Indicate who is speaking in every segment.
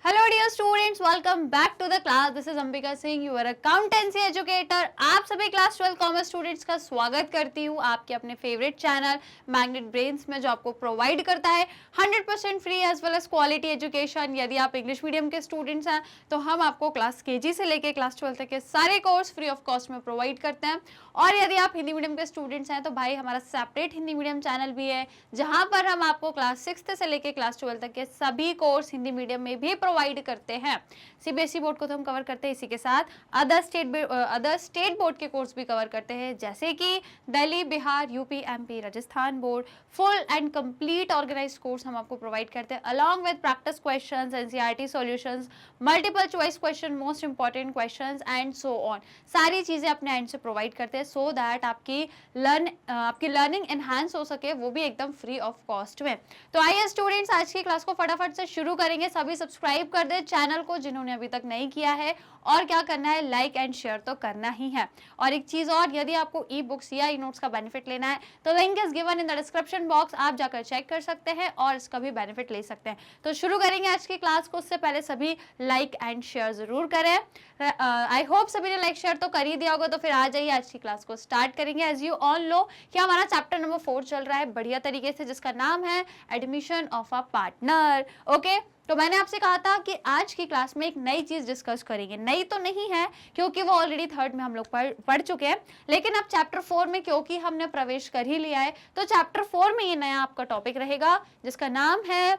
Speaker 1: Hello dear students, welcome back to the class. This is Ambika Singh, your accountancy educator. आप सभी class 12 commerce students का स्वागत करती हूँ आपके अपने फेवरेट चैनल मैग्नेट ब्रेन्स में, जो आपको प्रोवाइड करता है 100% free as well as quality education. यदि आप इंग्लिश मीडियम के स्टूडेंट्स हैं तो हम आपको क्लास केजी से लेकर क्लास 12 तक के सारे कोर्स फ्री ऑफ कॉस्ट में प्रोवाइड करते हैं। और यदि आप हिंदी मीडियम के स्टूडेंट्स हैं तो भाई हमारा सेपरेट हिंदी मीडियम चैनल भी है, जहाँ पर हम आपको क्लास 6 से लेकर क्लास 12 तक के सभी कोर्स हिंदी मीडियम में भी प्रोवाइड करते हैं। सीबीएसई बोर्ड को तो हम कवर करते हैं, इसी के साथ अदर स्टेट बोर्ड के कोर्स भी कवर करते हैं, जैसे कि Delhi, Bihar, UP, MP, Rajasthan board. Full and complete organised course हम आपको प्रोवाइड करते हैं, along with practice questions, NCERT solutions, multiple choice question, most important questions and so on. सारी चीजें अपने एंड से प्रोवाइड करते हैं सो दैट आपकी लर्निंग एनहांस हो सके, वो भी एकदम फ्री ऑफ कॉस्ट में। तो आइए स्टूडेंट्स, आज की क्लास को फटाफट से शुरू करेंगे। सभी सब्सक्राइब कर दे चैनल को जिन्होंने अभी तक नहीं किया है, और क्या करना है, लाइक एंड शेयर तो करना ही है। और एक चीज और, यदि आपको ई बुक्स या ई नोट्स का बेनिफिट लेना है तो link is given in the description box, आप जाकर चेक कर सकते हैं और इसका भी बेनिफिट ले सकते हैं। तो शुरू करेंगे आज की क्लास को, उससे पहले सभी लाइक एंड शेयर जरूर करें। आई होप सभी ने लाइक शेयर तो कर ही दिया होगा। तो फिर आ जाइए, आज की क्लास को स्टार्ट करेंगे। एज यू ऑल नो कि हमारा चैप्टर नंबर 4 चल रहा है बढ़िया तरीके से, जिसका नाम है admission of a partner. Okay, तो मैंने आपसे कहा था कि आज की क्लास में एक नई चीज डिस्कस करेंगे। नई तो नहीं है क्योंकि वो ऑलरेडी थर्ड में हम लोग पढ़ चुके हैं, लेकिन अब चैप्टर 4 में क्योंकि हमने प्रवेश कर ही लिया है तो चैप्टर 4 में ये नया आपका टॉपिक रहेगा, जिसका नाम है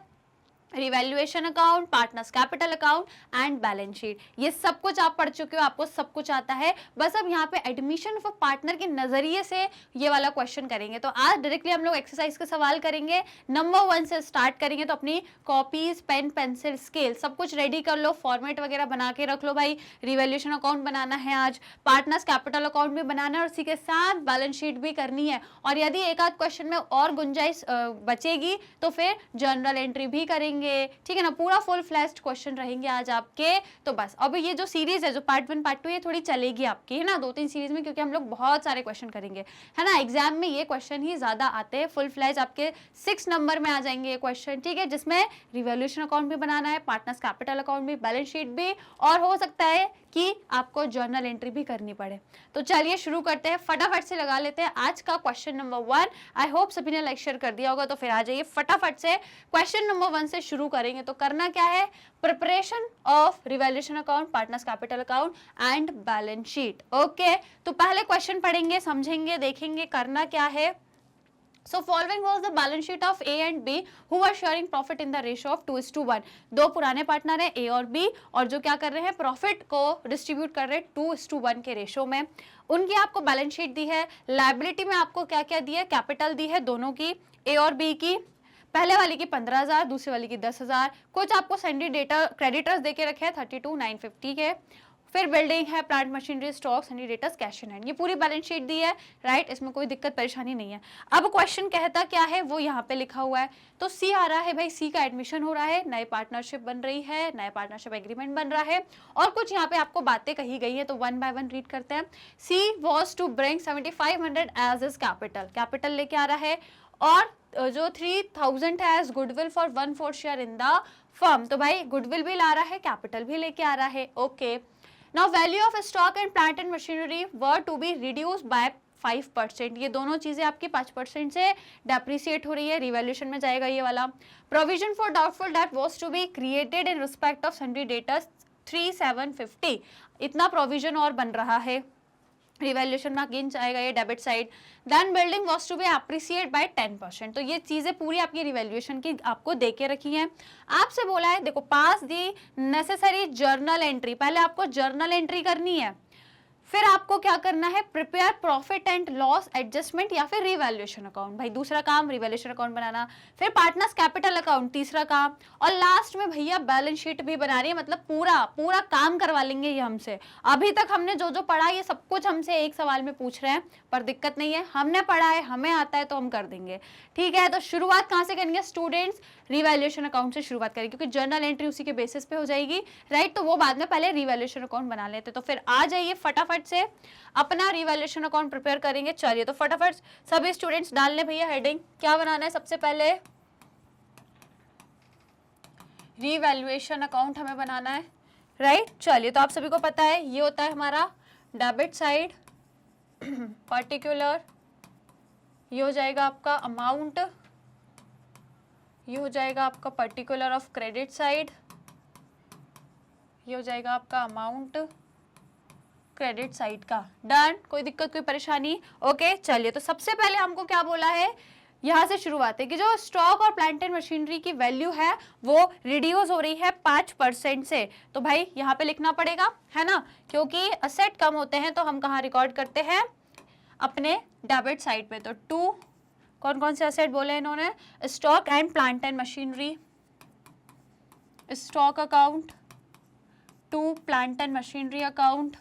Speaker 1: revaluation account, partners capital account and balance sheet. ये सब कुछ आप पढ़ चुके हो, आपको सब कुछ आता है। बस अब यहाँ पे एडमिशन ऑफ पार्टनर के नजरिए से ये वाला क्वेश्चन करेंगे। तो आज डायरेक्टली हम लोग एक्सरसाइज के सवाल करेंगे, नंबर 1 से स्टार्ट करेंगे। तो अपनी कॉपीज, पेन, पेंसिल, स्केल सब कुछ रेडी कर लो, फॉर्मेट वगैरह बना के रख लो भाई। रिवैल्यूएशन अकाउंट बनाना है आज, पार्टनर्स कैपिटल अकाउंट भी बनाना है और इसी के साथ बैलेंस शीट भी करनी है। और यदि एक आध क्वेश्चन में और गुंजाइश बचेगी तो फिर जर्नल एंट्री भी करेंगे, ठीक है ना। पूरा फुल फ्लैश्ड क्वेश्चन रहेंगे आज आपके। तो बस अब ये जो सीरीज है, जो पार्ट 1 पार्ट 2, ये थोड़ी चलेगी आपकी, है ना, 2-3 सीरीज में, क्योंकि हम लोग बहुत सारे क्वेश्चन करेंगे, है ना। एग्जाम में ये क्वेश्चन ही ज्यादा आते हैं, फुल फ्लैश आपके 6 नंबर में आ जाएंगे ये क्वेश्चन, ठीक है, जिसमें रिवैल्यूएशन अकाउंट भी बनाना है, पार्टनर्स कैपिटल अकाउंट भी, बैलेंस शीट भी, और हो सकता है कि आपको जर्नल एंट्री भी करनी पड़े। तो चलिए शुरू करते हैं, फटाफट से लगा लेते हैं आज का क्वेश्चन नंबर 1। आई होप सभी ने लाइक शेयर कर दिया होगा। तो फिर आ जाइए फटाफट से क्वेश्चन नंबर 1 से शुरू करेंगे। तो करना क्या है, preparation of revaluation account, partners capital account and balance sheet. Okay, तो पहले क्वेश्चन पढ़ेंगे, समझेंगे, देखेंगे करना क्या है। So following was the balance sheet of A and B who were sharing profit in the ratio of 2:1। दो पुराने पार्टनर हैं A और B, और जो क्या कर रहे हैं, प्रॉफिट को डिस्ट्रीब्यूट कर रहे हैं 2:1 के रेशो में। उनकी आपको बैलेंस शीट दी है। लायबिलिटी में आपको क्या क्या दी है, कैपिटल दी है दोनों की, A और B की। पहले वाली की 15,000, दूसरे वाली की 10,000। कुछ आपको सैंडी डेटा क्रेडिटर्स देके रखे हैं 32,950 के। फिर बिल्डिंग है, plant machinery, stock, Sandy debtors, cash in hand. ये पूरी बैलेंस शीट दी है, राइट, इसमें कोई दिक्कत परेशानी नहीं है। अब क्वेश्चन कहता क्या है वो यहाँ पे लिखा हुआ है। तो सी आ रहा है भाई, सी का एडमिशन हो रहा है, नई पार्टनरशिप बन रही है, नया पार्टनरशिप एग्रीमेंट बन रहा है, और कुछ यहाँ पे आपको बातें कही गई है। तो 1 बाय 1 रीड करते हैं। She was to bring 7500 as his capital, capital लेके आ रहा है, और जो 3000 है as goodwill for 1/4 share in the firm. तो भाई गुडविल भी ला रहा है, कैपिटल भी लेके आ रहा है। Okay, now value of stock and plant and machinery were to be reduced by 5%। ये दोनों चीजें आपकी 5% से डेप्रिसिएट हो रही है, रिवैल्यूएशन में जाएगा ये वाला। Provision for doubtful debt was to be created in respect of sundry debtors 3750। इतना प्रोविजन और बन रहा है, रिवैल्यूएशन में अगेन जाएगा ये debit side. Then building was to be appreciate by 10%। तो ये चीजें पूरी आपकी रिवैल्यूएशन की आपको देके रखी हैं। आपसे बोला है देखो, पास दी नेसेसरी जर्नल एंट्री, पहले आपको जर्नल एंट्री करनी है, फिर आपको क्या करना है, prepare profit and loss adjustment या फिर रिवैल्यूएशन अकाउंट। भाई दूसरा काम रिवैल्यूएशन अकाउंट बनाना, फिर पार्टनर्स कैपिटल अकाउंट तीसरा काम, और लास्ट में भैया बैलेंस शीट भी बना रही है। मतलब पूरा काम करवा लेंगे ये हमसे। अभी तक हमने जो जो पढ़ा ये सब कुछ हमसे एक सवाल में पूछ रहे हैं, पर दिक्कत नहीं है, हमने पढ़ा है, हमें आता है तो हम कर देंगे, ठीक है। तो शुरुआत कहाँ से करेंगे स्टूडेंट्स, रिवैल्यूएशन अकाउंट से शुरुआत करेंगे, क्योंकि जर्नल एंट्री उसी के बेसिस पे हो जाएगी, राइट। तो वो बाद में, पहले रिवैल्यूएशन अकाउंट बना लेते। तो फिर आ जाइए फटाफट से अपना रिवैल्यूएशन अकाउंट प्रिपेयर करेंगे। चलिए तो फटाफट सभी स्टूडेंट्स डाल ले भैया हेडिंग, क्या बनाना है सबसे पहले, रीवैल्यूएशन अकाउंट हमें बनाना है, राइट। चलिए, तो आप सभी को पता है ये होता है हमारा डेबिट साइड पर्टिकुलर, ये हो जाएगा आपका अमाउंट, ये हो जाएगा आपका पर्टिकुलर ऑफ क्रेडिट साइड, ये हो जाएगा आपका अमाउंट क्रेडिट साइड का। डन, कोई दिक्कत कोई परेशानी? ओके, चलिए, तो सबसे पहले हमको क्या बोला है, यहाँ से शुरुआत है कि जो स्टॉक और प्लांट एंड मशीनरी की वैल्यू है वो रिड्यूस हो रही है 5% से। तो भाई यहाँ पे लिखना पड़ेगा, है ना, क्योंकि असेट कम होते हैं तो हम कहाँ रिकॉर्ड करते हैं, अपने डेबिट साइड पे। तो 2 कौन कौन से असेट बोले इन्होंने, stock and plant and machinery, stock account, 2 plant and machinery account,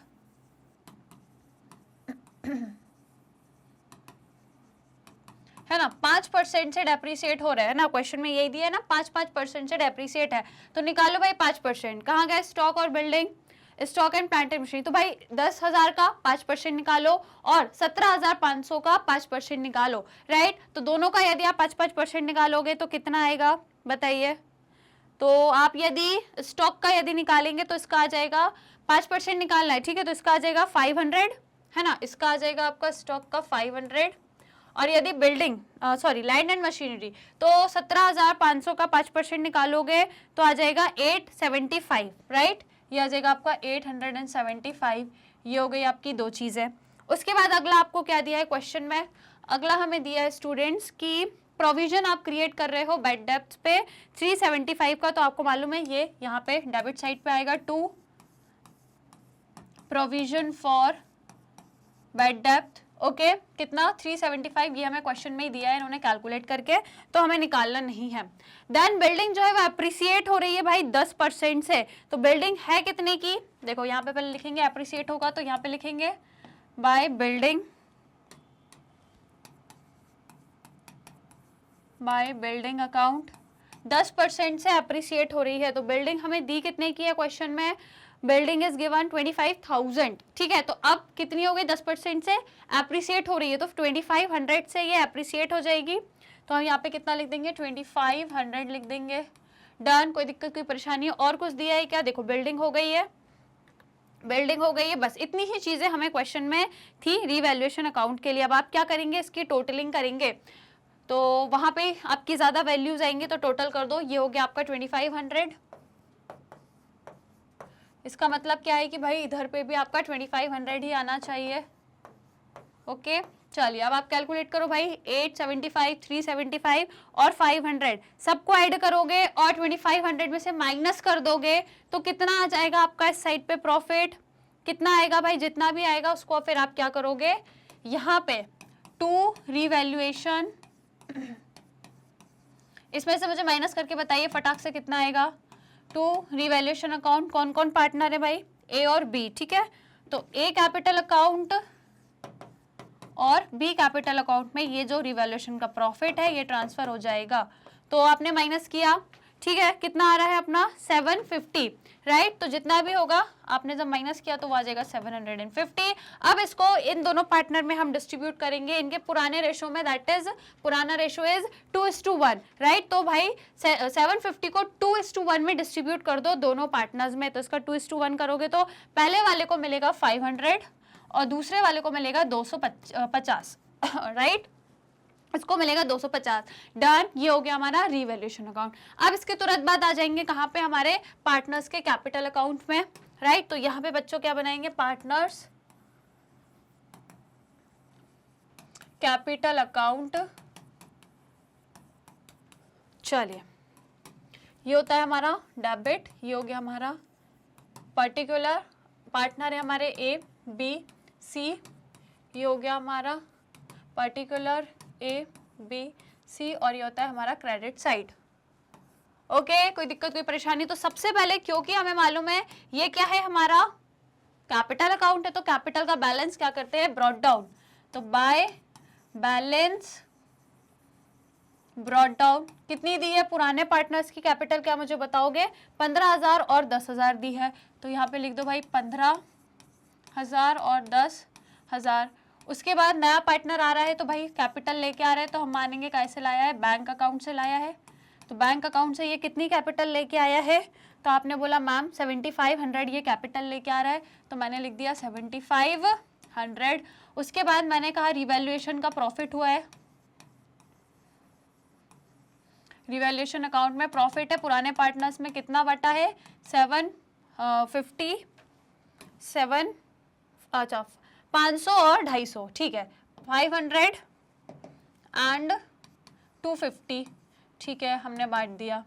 Speaker 1: है ना। 5% से डेप्रीशिएट हो रहा है ना, क्वेश्चन में यही दिया है ना, 5% से डेप्रीशिएट है, तो निकालो भाई 5%। कहाँ गए स्टॉक और building, stock and plant and machinery. तो भाई 10,000 का 5% निकालो और 17,500 का 5% निकालो, राइट। तो दोनों का यदि आप 5-5% निकालोगे तो कितना आएगा बताइए। तो आप यदि स्टॉक का यदि निकालेंगे तो इसका आ जाएगा, 5% निकालना है, ठीक है, तो इसका आ जाएगा 500, है ना, इसका आ जाएगा आपका स्टॉक का 500। और यदि building sorry land and machinery, तो 17,500 का 5% निकालोगे तो आ जाएगा 875, राइट, ये आ जाएगा आपका 875। ये हो गई आपकी दो चीज़ें। उसके बाद अगला आपको क्या दिया है क्वेश्चन में, अगला हमें दिया है स्टूडेंट्स की प्रोविजन आप क्रिएट कर रहे हो बैड डेब्ट्स पे 375 का, तो आपको मालूम है ये यहाँ पे डेबिट साइड पे आएगा 2 प्रोविजन फॉर बैड डेब्ट। ओके, कितना 375, ये हमें क्वेश्चन में ही दिया है इन्होंने कैलकुलेट करके, तो हमें निकालना नहीं है। देन बिल्डिंग जो है वो अप्रिसिएट हो रही है भाई 10% से, तो बिल्डिंग है कितने की, देखो यहाँ पे पहले लिखेंगे अप्रिसिएट होगा तो यहाँ पे लिखेंगे बाय बिल्डिंग अकाउंट 10% से अप्रिसिएट हो रही है। तो बिल्डिंग हमें दी कितने की है क्वेश्चन में, बिल्डिंग इज गिवन 25,000, ठीक है। तो अब कितनी हो गई, 10% से अप्रिसिएट हो रही है, तो 2500 से ये अप्रिसिएट हो जाएगी। तो हम यहाँ पे कितना लिख देंगे, 2500 लिख देंगे। डन, कोई दिक्कत कोई परेशानी और कुछ दिया है क्या, देखो बिल्डिंग हो गई है, बिल्डिंग हो गई है, बस इतनी ही चीजें हमें क्वेश्चन में थी रीवैल्यूएशन अकाउंट के लिए। अब आप क्या करेंगे, इसकी टोटलिंग करेंगे, तो वहां पे आपकी ज्यादा वैल्यूज आएंगे, तो टोटल कर दो, ये हो गया आपका 2500। इसका मतलब क्या है कि भाई इधर पे भी आपका 2500 ही आना चाहिए। ओके, चलिए अब आप कैलकुलेट करो भाई, 875, 375 और 500 सबको ऐड करोगे और 2500 में से माइनस कर दोगे तो कितना आ जाएगा आपका इस साइड पे प्रॉफिट, कितना आएगा भाई, जितना भी आएगा उसको फिर आप क्या करोगे, यहाँ पे 2 रीवैल्यूएशन, इसमें से मुझे माइनस करके बताइए फटाक से कितना आएगा। 2 रीवैल्यूएशन अकाउंट, कौन कौन पार्टनर है भाई, ए और बी, ठीक है। तो ए कैपिटल अकाउंट और बी कैपिटल अकाउंट में ये जो रिवैल्यूएशन का प्रॉफिट है ये ट्रांसफर हो जाएगा। तो आपने माइनस किया, ठीक है, कितना आ रहा है अपना 750, राइट। तो जितना भी होगा आपने जब माइनस किया तो वो आ जाएगा 750। अब इसको इन दोनों पार्टनर में हम डिस्ट्रीब्यूट करेंगे इनके पुराने रेशो में, दैट इज पुराना रेशो इज 2:1, राइट। तो भाई 750 को 2:1 में डिस्ट्रीब्यूट कर दो दोनों पार्टनर्स में, तो इसका 2:1 करोगे तो पहले वाले को मिलेगा 500 और दूसरे वाले को मिलेगा 250, राइट, इसको मिलेगा 250। डन, ये हो गया हमारा रीवैल्यूएशन अकाउंट। अब इसके तुरंत बाद आ जाएंगे कहाँ पे, हमारे पार्टनर्स के कैपिटल अकाउंट में, राइट। तो यहाँ पे बच्चों क्या बनाएंगे, पार्टनर्स कैपिटल अकाउंट। चलिए, ये होता है हमारा डेबिट, ये हो गया हमारा पर्टिकुलर, पार्टनर है हमारे ए बी सी, ये हो गया हमारा पर्टिकुलर ए बी सी, और ये होता है हमारा क्रेडिट साइड। ओके, कोई दिक्कत कोई परेशानी। तो सबसे पहले क्योंकि हमें मालूम है ये क्या है, हमारा कैपिटल अकाउंट है, तो कैपिटल का बैलेंस क्या करते हैं, ब्रॉट डाउन। तो बाय बैलेंस ब्रॉट डाउन, कितनी दी है पुराने पार्टनर्स की कैपिटल, क्या मुझे बताओगे, 15,000 और 10,000 दी है। तो यहाँ पे लिख दो भाई 15,000 और 10,000। उसके बाद नया पार्टनर आ रहा है तो भाई कैपिटल लेके आ रहा है, तो हम मानेंगे कैसे लाया है, बैंक अकाउंट से लाया है। तो बैंक अकाउंट से ये कितनी कैपिटल लेके आया है, तो आपने बोला मैम 7500 ये कैपिटल लेके आ रहा है, तो मैंने लिख दिया 7500। उसके बाद मैंने कहा रिवैल्यूएशन का प्रॉफिट हुआ है, रिवैल्यूएशन अकाउंट में प्रॉफिट है, पुराने पार्टनर्स में कितना बटा है 757, अच्छा 500 और 250, ठीक है 500 एंड 250, ठीक है हमने बांट दिया,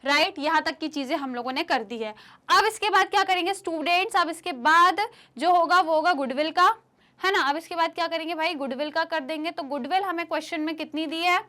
Speaker 1: राइट यहाँ तक की चीजें हम लोगों ने कर दी है। अब इसके बाद क्या करेंगे स्टूडेंट्स, अब इसके बाद जो होगा वो होगा गुडविल का, है ना। अब इसके बाद क्या करेंगे भाई, गुडविल का कर देंगे। तो गुडविल हमें क्वेश्चन में कितनी दी है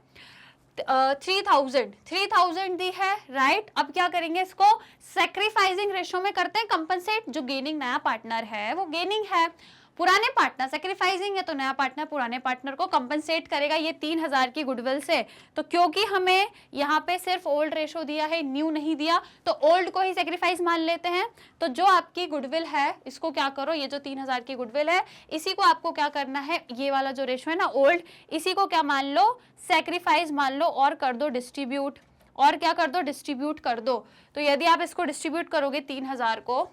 Speaker 1: 3000 दी है, राइट। अब क्या करेंगे, इसको सैक्रिफाइसिंग रेशो में करते हैं कंपनसेट। जो गेनिंग नया पार्टनर है वो गेनिंग है, पुराने पार्टनर सैक्रिफाइसिंग है, तो नया पार्टनर पुराने पार्टनर को कंपनसेट करेगा ये 3000 की गुडविल से। तो क्योंकि हमें यहाँ पे सिर्फ ओल्ड रेशो दिया है, न्यू नहीं दिया, तो ओल्ड को ही सैक्रिफाइस मान लेते हैं। तो जो आपकी गुडविल है इसको क्या करो, ये जो 3000 की गुडविल है इसी को आपको क्या करना है, ये वाला जो रेशो है ना ओल्ड, इसी को क्या मान लो, सैक्रिफाइस मान लो और कर दो डिस्ट्रीब्यूट, और क्या कर दो, डिस्ट्रीब्यूट कर दो। तो यदि आप इसको डिस्ट्रीब्यूट करोगे 3000 को,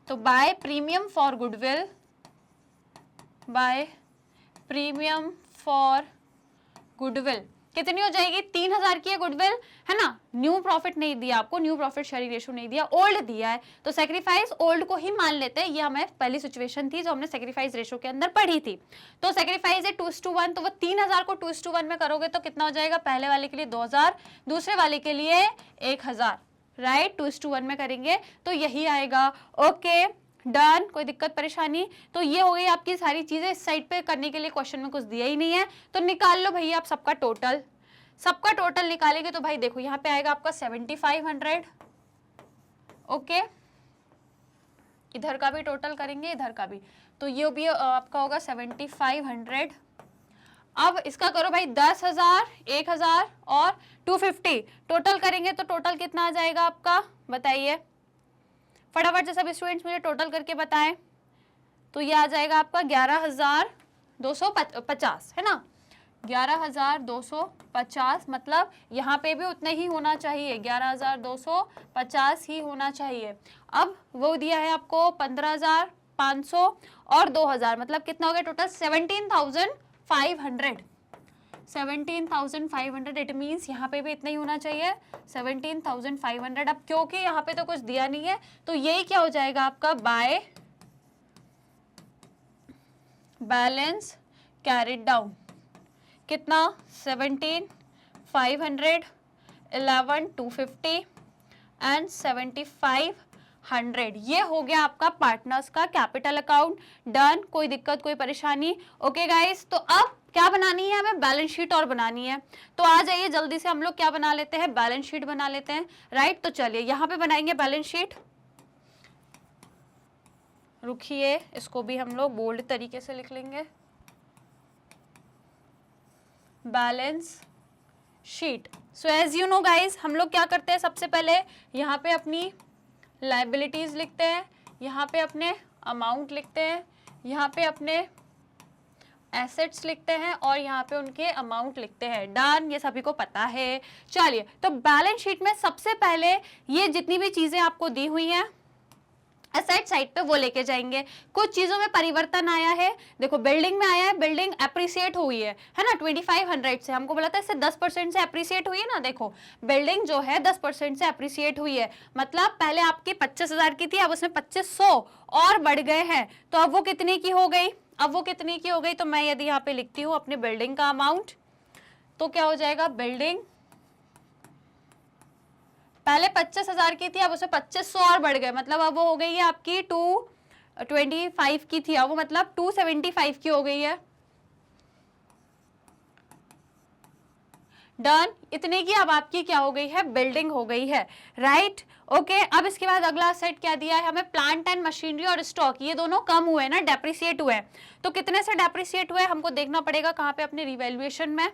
Speaker 1: तो by premium for goodwill, by premium for goodwill कितनी हो जाएगी, 3000 की है गुडविल, है ना। न्यू प्रॉफिट नहीं दिया आपको, न्यू प्रॉफिट शेयरिंग रेशो नहीं दिया, ओल्ड दिया है, तो सैक्रिफाइस ओल्ड को ही मान लेते हैं। ये हमें पहली सिचुएशन थी जो हमने सैक्रिफाइस रेशो के अंदर पढ़ी थी। तो सैक्रिफाइस है 2:1, तो वो 3000 को 2:1 में करोगे तो कितना हो जाएगा, पहले वाले के लिए 2000, दूसरे वाले के लिए 1000, राइट। 2:1 में करेंगे तो यही आएगा। ओके डन, कोई दिक्कत परेशानी। तो ये हो गई आपकी सारी चीजें। इस साइड पे करने के लिए क्वेश्चन में कुछ दिया ही नहीं है, तो निकाल लो भैया आप सबका टोटल। सबका टोटल निकालेंगे तो भाई देखो यहाँ पे आएगा आपका 7500। ओके इधर का भी टोटल करेंगे, इधर का भी, तो ये भी आपका होगा 7500। अब इसका करो भाई 10,000, 1000 और 250 टोटल करेंगे तो टोटल कितना आ जाएगा आपका, बताइए फटाफट से सब स्टूडेंट्स मुझे टोटल करके बताएं। तो ये आ जाएगा आपका 11,250, है ना, 11,250, मतलब यहाँ पे भी उतने ही होना चाहिए, 11,250 ही होना चाहिए। अब वो दिया है आपको 15,500 और 2000, मतलब कितना हो गया टोटल 17,500, 17,500। इट मीन्स यहाँ पे भी इतना ही होना चाहिए 17,500। अब क्योंकि यहाँ पे तो कुछ दिया नहीं है तो यही क्या हो जाएगा आपका बाय बैलेंस कैरिड डाउन, कितना 17,500, 11,250 एंड 7,500। ये हो गया आपका पार्टनर्स का कैपिटल अकाउंट। डन, कोई दिक्कत कोई परेशानी। ओके गाइस, तो अब क्या बनानी है हमें, बैलेंस शीट और बनानी है। तो आ जाइए जल्दी से हम लोग क्या बना लेते हैं, बैलेंस शीट बना लेते हैं, राइट। तो चलिए यहाँ पे बनाएंगे बैलेंस शीट। रुकिए इसको भी हम लोग बोल्ड तरीके से लिख लेंगे, balance sheet. So as you know guys हम लोग क्या करते हैं, सबसे पहले यहाँ पे अपनी लायबिलिटीज लिखते हैं, यहाँ पे अपने अमाउंट लिखते हैं, यहाँ पे अपने एसेट्स लिखते हैं और यहाँ पे उनके अमाउंट लिखते हैं। डन, ये सभी को पता है। चलिए तो बैलेंस शीट में सबसे पहले ये जितनी भी चीजें आपको दी हुई हैं एसेट साइड पे वो लेके जाएंगे। कुछ चीजों में परिवर्तन आया है, देखो बिल्डिंग में आया है, बिल्डिंग एप्रिसिएट हुई है ना 2500 से, हमको बोला था इससे 10% से एप्रिसिएट हुई है ना। देखो बिल्डिंग जो है 10% से एप्रिसिएट हुई है, मतलब पहले आपकी 25,000 की थी, अब उसमें 2500 और बढ़ गए हैं। तो अब वो कितने की हो गई, अब वो कितने की हो गई, तो मैं यदि यहाँ पे लिखती हूँ अपने बिल्डिंग का अमाउंट, तो क्या हो जाएगा, बिल्डिंग पहले 25,000 की थी, अब उसमें 2500 और बढ़ गए, मतलब अब वो हो गई है आपकी 225 की थी, अब वो मतलब 275 की हो गई है। डन, इतने की अब आपकी क्या हो गई है, बिल्डिंग हो गई है, राइट। ओके अब इसके बाद अगला सेट क्या दिया है हमें, प्लांट एंड मशीनरी और स्टॉक। ये दोनों कम हुए ना, डेप्रिसिएट हुए, तो कितने से डेप्रिसिएट हुए हमको देखना पड़ेगा कहाँ पे, अपने रिवैल्यूएशन में।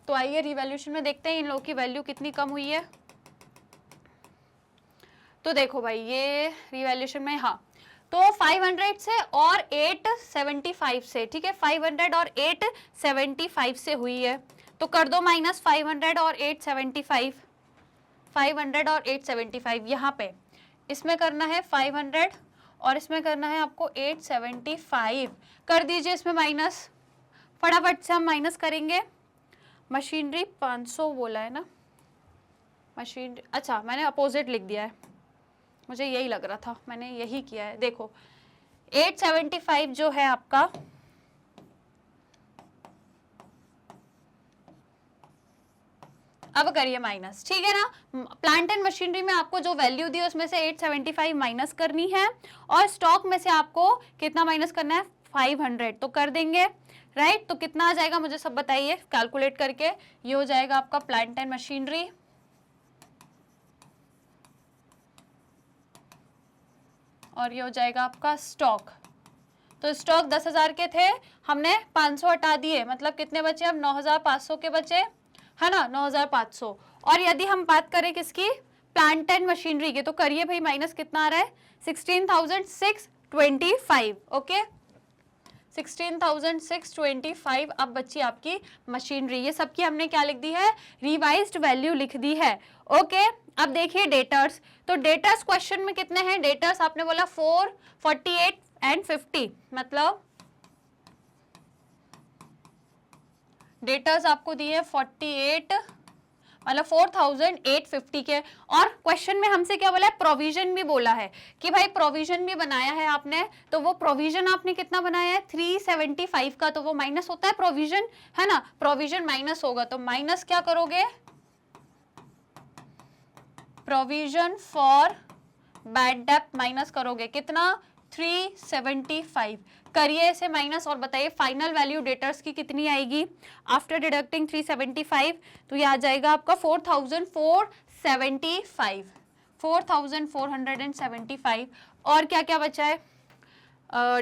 Speaker 1: तो आइए रिवैल्यूएशन में देखते हैं इन लोगों की वैल्यू कितनी कम हुई है। तो देखो भाई ये रिवैल्यूएशन में, हाँ तो 500 से और 875 से, ठीक है 500 और 875 से हुई है। तो कर दो माइनस 500 और 875, 500 और 875 यहाँ पे, इसमें करना है 500 और इसमें करना है आपको 875, कर दीजिए इसमें माइनस, फटाफट से हम माइनस करेंगे। मशीनरी 500 बोला है ना, मशीनरी, अच्छा मैंने अपोजिट लिख दिया है, मुझे यही लग रहा था, मैंने यही किया है। देखो 875 जो है आपका, अब करिए माइनस, ठीक है ना। प्लांट एंड मशीनरी में आपको जो वैल्यू दी उसमें से 875 माइनस करनी है और स्टॉक में से आपको कितना माइनस करना है, 500, तो कर देंगे, राइट। तो कितना आ जाएगा मुझे सब बताइए कैलकुलेट करके। ये हो जाएगा आपका प्लांट एंड मशीनरी, और ये हो जाएगा आपका स्टॉक। तो स्टॉक 10,000 के थे, हमने 500 हटा दिए, मतलब कितने बचे अब, 9,500 के बचे, है ना, 9,500। और यदि हम बात करें किसकी, प्लांट एंड मशीनरी की, तो करिए भाई माइनस कितना आ रहा है, 16,625, ओके, 16,625। अब बची आपकी मशीनरी, ये सबकी हमने क्या लिख दी है, रिवाइज्ड वैल्यू लिख दी है, ओके। अब देखिए डेटर्स, तो डेटर्स क्वेश्चन में कितने हैं, डेटर्स आपने बोला 4, 48 एंड 50, मतलब डेटर्स आपको दिए 48, मतलब 4,850 के। और क्वेश्चन में हमसे क्या बोला है, प्रोविजन भी बोला है कि भाई प्रोविजन भी बनाया है आपने, तो वो प्रोविजन आपने कितना बनाया है, 375 का, तो वो माइनस होता है प्रोविजन, है ना, प्रोविजन माइनस होगा, तो माइनस क्या करोगे, provision for bad debt minus करोगे, कितना, 375, करिए इसे माइनस और बताइए फाइनल वैल्यू डेटर्स की कितनी आएगी आफ्टर डिडक्टिंग 375, तो ये आ जाएगा आपका 4,475, 4,475। और क्या क्या बचा है,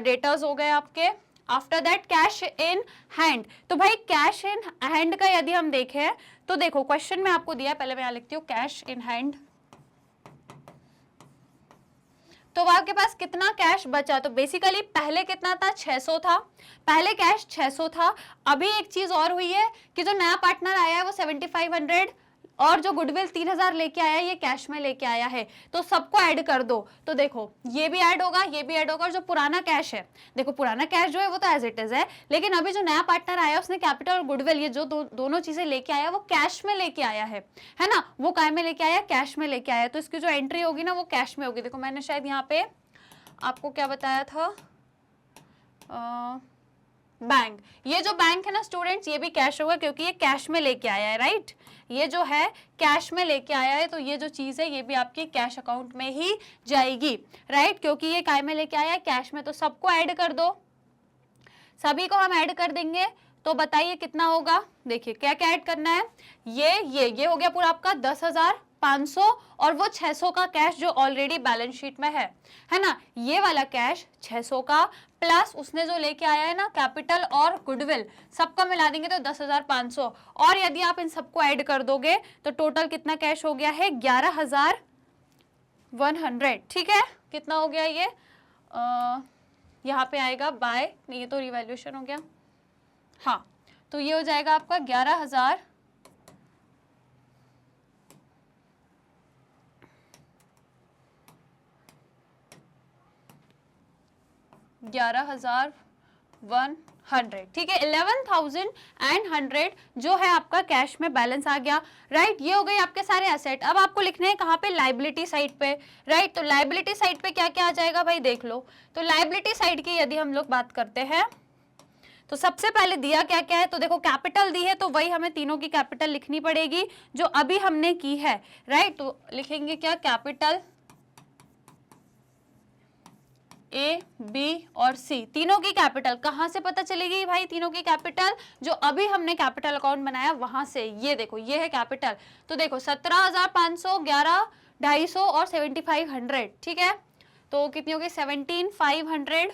Speaker 1: डेटर्स हो गए आपके। After that cash in hand, तो भाई कैश इन हैंड का यदि हम देखें तो देखो क्वेश्चन में आपको दिया, पहले मैं यहाँ लिखती हूँ कैश इन हैंड, तो आपके पास कितना कैश बचा, तो बेसिकली पहले कितना था, 600 था, पहले कैश 600 था। अभी एक चीज और हुई है कि जो नया पार्टनर आया है वो 7,500 और जो गुडविल 3,000 लेके आया है ये कैश में लेके आया है, तो सबको ऐड कर दो, तो देखो ये भी ऐड होगा, ये भी ऐड होगा, और जो पुराना कैश है, देखो पुराना कैश जो है वो तो एज इट इज है, लेकिन अभी जो नया पार्टनर आया उसने कैपिटल और गुडविल ये जो दोनों चीजें लेके आया वो कैश में लेके आया है ना, वो काय में लेके आया, कैश में लेके आया, तो इसकी जो एंट्री होगी ना वो कैश में होगी। देखो मैंने शायद यहाँ पे आपको क्या बताया था, बैंक, ये जो बैंक है ना स्टूडेंट्स, ये भी कैश होगा क्योंकि ये कैश में लेके आया है, राइट, ये जो है कैश में लेके आया है, तो ये जो चीज है ये भी आपकी कैश अकाउंट में ही जाएगी, राइट, क्योंकि ये काय में लेके आया है, कैश में, तो सबको ऐड कर दो, सभी को हम ऐड कर देंगे, तो बताइए कितना होगा। देखिए क्या क्या ऐड करना है, ये हो गया पूरा आपका 10,500 और वो 600 का कैश जो ऑलरेडी बैलेंस शीट में है ना, ये वाला कैश 600 का प्लस उसने जो लेके आया है ना कैपिटल और गुडविल, सबका मिला देंगे तो 10,500, और यदि आप इन सबको ऐड कर दोगे तो टोटल कितना कैश हो गया है, 11,100, ठीक है, कितना हो गया ये, यहाँ पे आएगा बाय, नहीं ये तो रिवैल्यूएशन हो गया, हाँ, तो ये हो जाएगा आपका 11,100, ठीक है, 11,100 जो है आपका कैश में बैलेंस आ गया, राइट। ये हो गई आपके सारे एसेट। अब आपको लिखने हैं कहाँ पे, लाइबिलिटी साइड पे, राइट, तो लाइबिलिटी साइड पे क्या क्या आ जाएगा भाई देख लो। तो लाइबिलिटी साइड की यदि हम लोग बात करते हैं तो सबसे पहले दिया क्या क्या है, तो देखो कैपिटल दी है तो वही हमें तीनों की कैपिटल लिखनी पड़ेगी जो अभी हमने की है, राइट, तो लिखेंगे क्या, कैपिटल ए, बी और सी, तीनों की कैपिटल कहाँ से पता चलेगी भाई, तीनों की कैपिटल जो अभी हमने कैपिटल अकाउंट बनाया वहां से, ये देखो ये है कैपिटल, तो देखो 17,500, 11,250 और 7,500, ठीक है, तो कितनी होगी 17,500,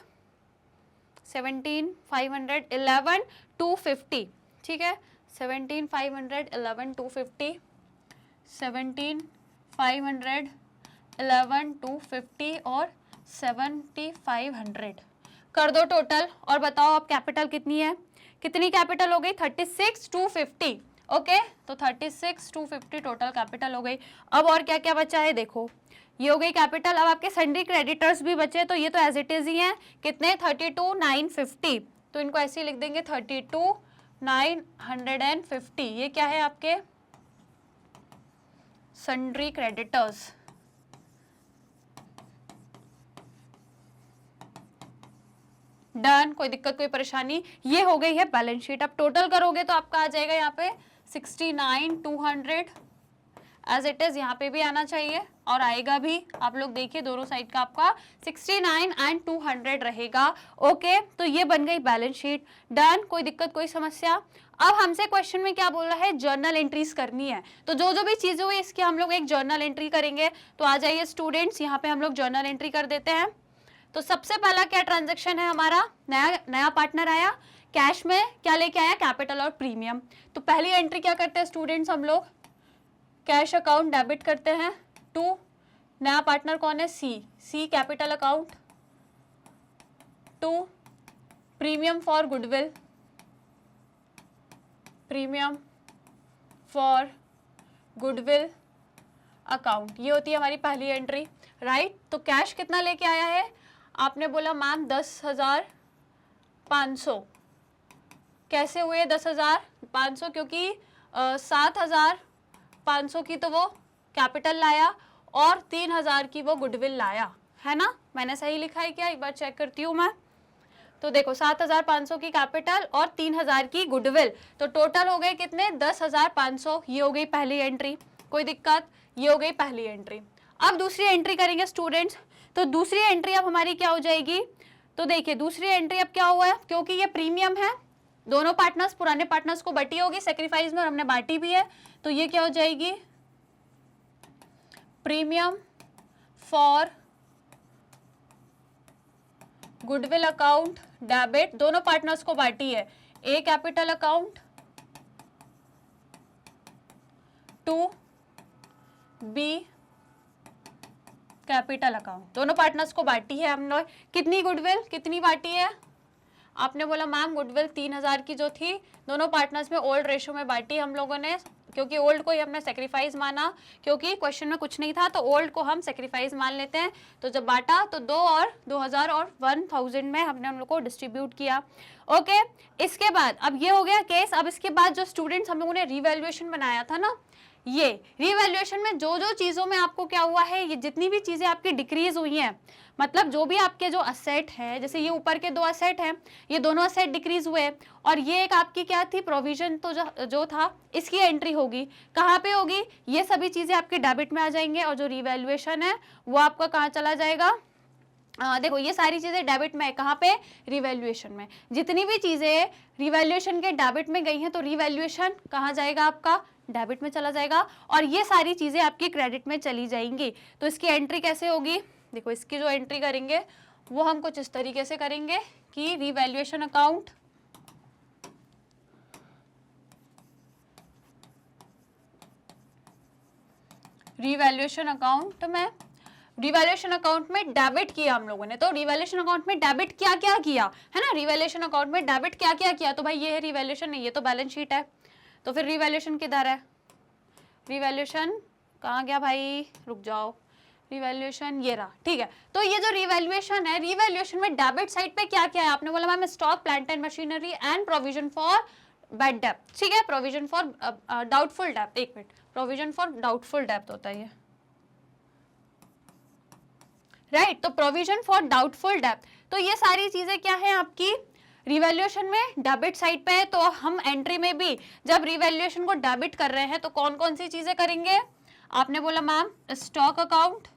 Speaker 1: 11,250, ठीक है, 17,500, 11,250, 17,500, 11,250 और 7,500 कर दो टोटल, और बताओ अब कैपिटल कितनी है, कितनी कैपिटल हो गई, 36,250, ओके, तो 36 250 टोटल कैपिटल हो गई। अब और क्या क्या बचा है देखो, ये हो गई कैपिटल। अब आपके सन्ड्री क्रेडिटर्स भी बचे, तो ये तो एज इट इज ही है, कितने 32 950, तो इनको ऐसे ही लिख देंगे 32 950। ये क्या है आपके सन्ड्री क्रेडिटर्स। डन, कोई दिक्कत कोई परेशानी, ये हो गई है बैलेंस शीट। अब टोटल करोगे तो आपका आ जाएगा यहाँ पे 69 200 एज इट इज, यहाँ पे भी आना चाहिए और आएगा भी। आप लोग देखिए दोनों साइड का आपका 69 एंड 200 रहेगा। ओके, तो ये बन गई बैलेंस शीट। डन, कोई दिक्कत कोई समस्या। अब हमसे क्वेश्चन में क्या बोल रहा है, जर्नल एंट्रीज करनी है, तो जो जो भी चीजें हुई इसकी हम लोग एक जर्नल एंट्री करेंगे। तो आ जाइए स्टूडेंट्स, यहाँ पे हम लोग जर्नल एंट्री कर देते हैं। तो सबसे पहला क्या ट्रांजैक्शन है हमारा, नया पार्टनर आया, कैश में क्या लेके आया, कैपिटल और प्रीमियम। तो पहली एंट्री क्या करते हैं स्टूडेंट्स, हम लोग कैश अकाउंट डेबिट करते हैं टू, नया पार्टनर कौन है, C capital account, to premium for goodwill, premium for goodwill account. ये होती है हमारी पहली एंट्री, राइट। तो कैश कितना लेके आया है, आपने बोला मैम 10,500। कैसे हुए 10,500, क्योंकि 7,500 की तो वो कैपिटल लाया और 3,000 की वो गुडविल लाया, है ना। मैंने सही लिखा है क्या, एक बार चेक करती हूँ मैं। तो देखो 7,500 की कैपिटल और 3,000 की गुडविल, तो टोटल हो गए कितने 10,500। ये हो गई पहली एंट्री, कोई दिक्कत, ये हो गई पहली एंट्री। अब दूसरी एंट्री करेंगे स्टूडेंट्स। तो दूसरी एंट्री अब हमारी क्या हो जाएगी, तो देखिए दूसरी एंट्री अब क्या हुआ है, क्योंकि ये प्रीमियम है, दोनों पार्टनर्स पुराने पार्टनर्स को बटी होगी सेक्रीफाइस में और हमने बांटी भी है, तो ये क्या हो जाएगी, premium for goodwill account debit, दोनों पार्टनर्स को बांटी है, A capital account to B capital account, दोनों पार्टनर्स को बांटी है हमने। कितनी गुडविल, कितनी बांटी है, आपने बोला मैम गुडविल 3,000 की जो थी दोनों पार्टनर्स में ओल्ड रेशो में बांटी हम लोगों ने, क्योंकि ओल्ड को ही हमने सेक्रीफाइस माना, क्योंकि क्वेश्चन में कुछ नहीं था तो ओल्ड को हम सेक्रीफाइस मान लेते हैं। तो जब बांटा तो 2 और 2,000 और 1,000 में हमने उन लोग को डिस्ट्रीब्यूट किया। ओके, इसके बाद अब ये हो गया केस। अब इसके बाद जो स्टूडेंट्स हम लोगों ने रिवैल्यूएशन बनाया था ना, ये रिवैल्यूएशन में जो जो चीजों में आपको क्या हुआ है, ये जितनी भी चीजें आपकी डिक्रीज हुई हैं, मतलब जो भी आपके जो असेट है, जैसे ये ऊपर के 2 असेट हैं, ये दोनों असेट डिक्रीज हुए, और ये एक आपकी क्या थी प्रोविजन, तो जो था इसकी एंट्री होगी, कहाँ पे होगी, ये सभी चीजें आपके डेबिट में आ जाएंगे, और जो रिवैल्यूएशन है वो आपका कहाँ चला जाएगा, देखो ये सारी चीजें डेबिट में है, कहाँ पे, रिवैल्यूएशन में। जितनी भी चीजें रिवैल्यूएशन के डेबिट में गई हैं तो रिवैल्यूएशन कहाँ जाएगा, आपका डेबिट में चला जाएगा, और ये सारी चीजें आपकी क्रेडिट में चली जाएंगी। तो इसकी एंट्री कैसे होगी, देखो इसकी जो एंट्री करेंगे वो हम कुछ इस तरीके से करेंगे कि रिवैल्यूएशन अकाउंट, रिवैल्यूएशन अकाउंट में डेबिट किया हम लोगों ने। तो रिवैल्यूएशन अकाउंट में डेबिट क्या क्या किया है ना, रिवैल्यूएशन अकाउंट में डेबिट क्या क्या किया, तो भाई ये है रिवैल्यूएशन, नहीं ये तो बैलेंस शीट है। तो फिर रिवैल्यूएशन किधर है, रिवैल्यूएशन कहाँ गया भाई, रुक जाओ, रिवैल्यूएशन ये रहा, ठीक है। तो ये जो रिवैल्यूएशन है, रिवैल्यूएशन में डेबिट साइड पे क्या क्या है, आपने बोला ma'am stock plant and machinery and provision for bad डेब्ट, ठीक है, प्रोविजन फॉर डाउटफुल डेब्ट, एक मिनट, प्रोविजन फॉर डाउटफुल डेब्ट होता है ये, राइट। तो प्रोविजन फॉर डाउटफुल डेब्ट, तो ये सारी चीजें क्या है आपकी रिवैल्यूएशन में डेबिट साइड पे है। तो हम एंट्री में भी जब रिवैल्यूएशन को डेबिट कर रहे हैं तो कौन कौन सी चीजें करेंगे, आपने बोला मैम स्टॉक अकाउंट,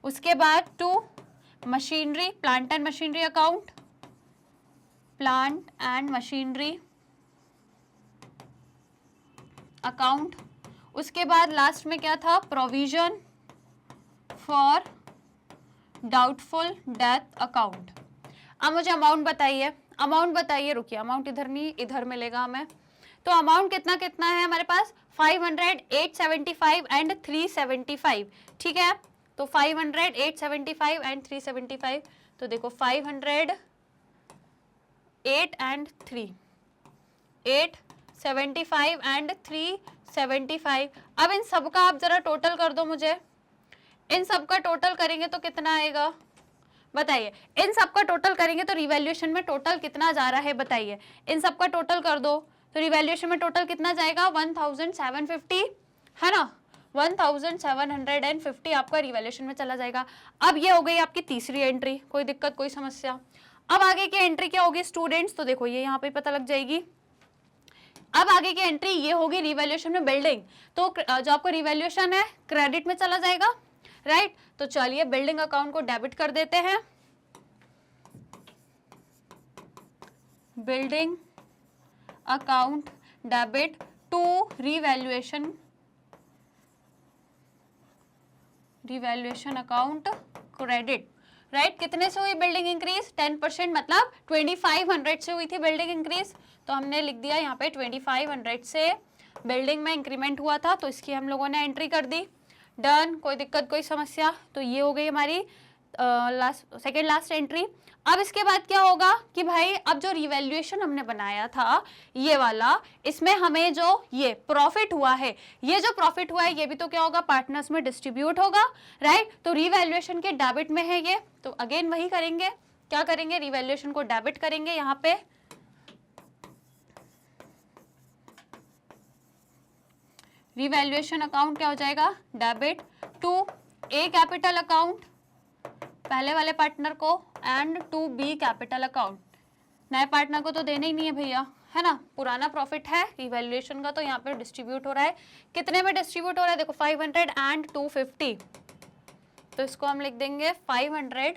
Speaker 1: उसके बाद to machinery, plant and machinery account, plant and machinery account, उसके बाद लास्ट में क्या था, provision for doubtful debt account. अब मुझे अमाउंट बताइए, रुकिए, अमाउंट इधर नहीं इधर मिलेगा हमें। तो अमाउंट कितना कितना है हमारे पास, 500, 875 एंड 375, ठीक है। तो 500, 875 एंड 375, तो देखो 500, 8 एंड 3, 875 एंड 375। अब इन सब का आप जरा टोटल कर दो मुझे, इन सब का टोटल करेंगे तो कितना आएगा बताइए, इन सब का टोटल करेंगे तो रिवैल्यूएशन में टोटल कितना जा रहा है बताइए, इन सब का टोटल कर दो तो रिवैल्यूएशन में टोटल कितना जाएगा 1750 है ना, 1750 आपका रिवैल्यूएशन में चला जाएगा। अब ये हो गई आपकी तीसरी एंट्री, कोई दिक्कत कोई समस्या। अब आगे की एंट्री क्या होगी स्टूडेंट्स, तो देखो ये यहाँ पे पता लग जाएगी। अब आगे की एंट्री ये होगी रिवैल्यूएशन में बिल्डिंग, तो जो आपका रिवैल्यूएशन है क्रेडिट में चला जाएगा, राइट। तो चलिए बिल्डिंग अकाउंट को डेबिट कर देते हैं, building account debit to revaluation account credit, right. कितने से हुई बिल्डिंग इंक्रीज 10%, मतलब 2500 से हुई थी बिल्डिंग इंक्रीज, तो हमने लिख दिया यहाँ पे 2500 से बिल्डिंग में इंक्रीमेंट हुआ था, तो इसकी हम लोगों ने एंट्री कर दी। डन, कोई दिक्कत कोई समस्या। तो ये हो गई हमारी सेकेंड लास्ट एंट्री। अब इसके बाद क्या होगा कि भाई अब जो रिवैल्यूएशन हमने बनाया था ये वाला, इसमें हमें जो ये प्रॉफिट हुआ है, ये जो प्रॉफिट हुआ है ये भी तो क्या होगा पार्टनर्स में डिस्ट्रीब्यूट होगा, राइट। तो रिवैल्यूएशन के डेबिट में है ये, तो अगेन वही करेंगे, क्या करेंगे रिवैल्यूएशन को डेबिट करेंगे यहाँ पे, रिवैल्यूएशन अकाउंट क्या हो जाएगा debit to A capital account पहले वाले पार्टनर को and to B capital account, नए पार्टनर को तो देना ही नहीं है भैया, है ना, पुराना प्रॉफिट है रिवैल्यूएशन का, तो यहाँ पे डिस्ट्रीब्यूट हो रहा है, कितने में डिस्ट्रीब्यूट हो रहा है देखो 500 एंड 250, तो इसको हम लिख देंगे 500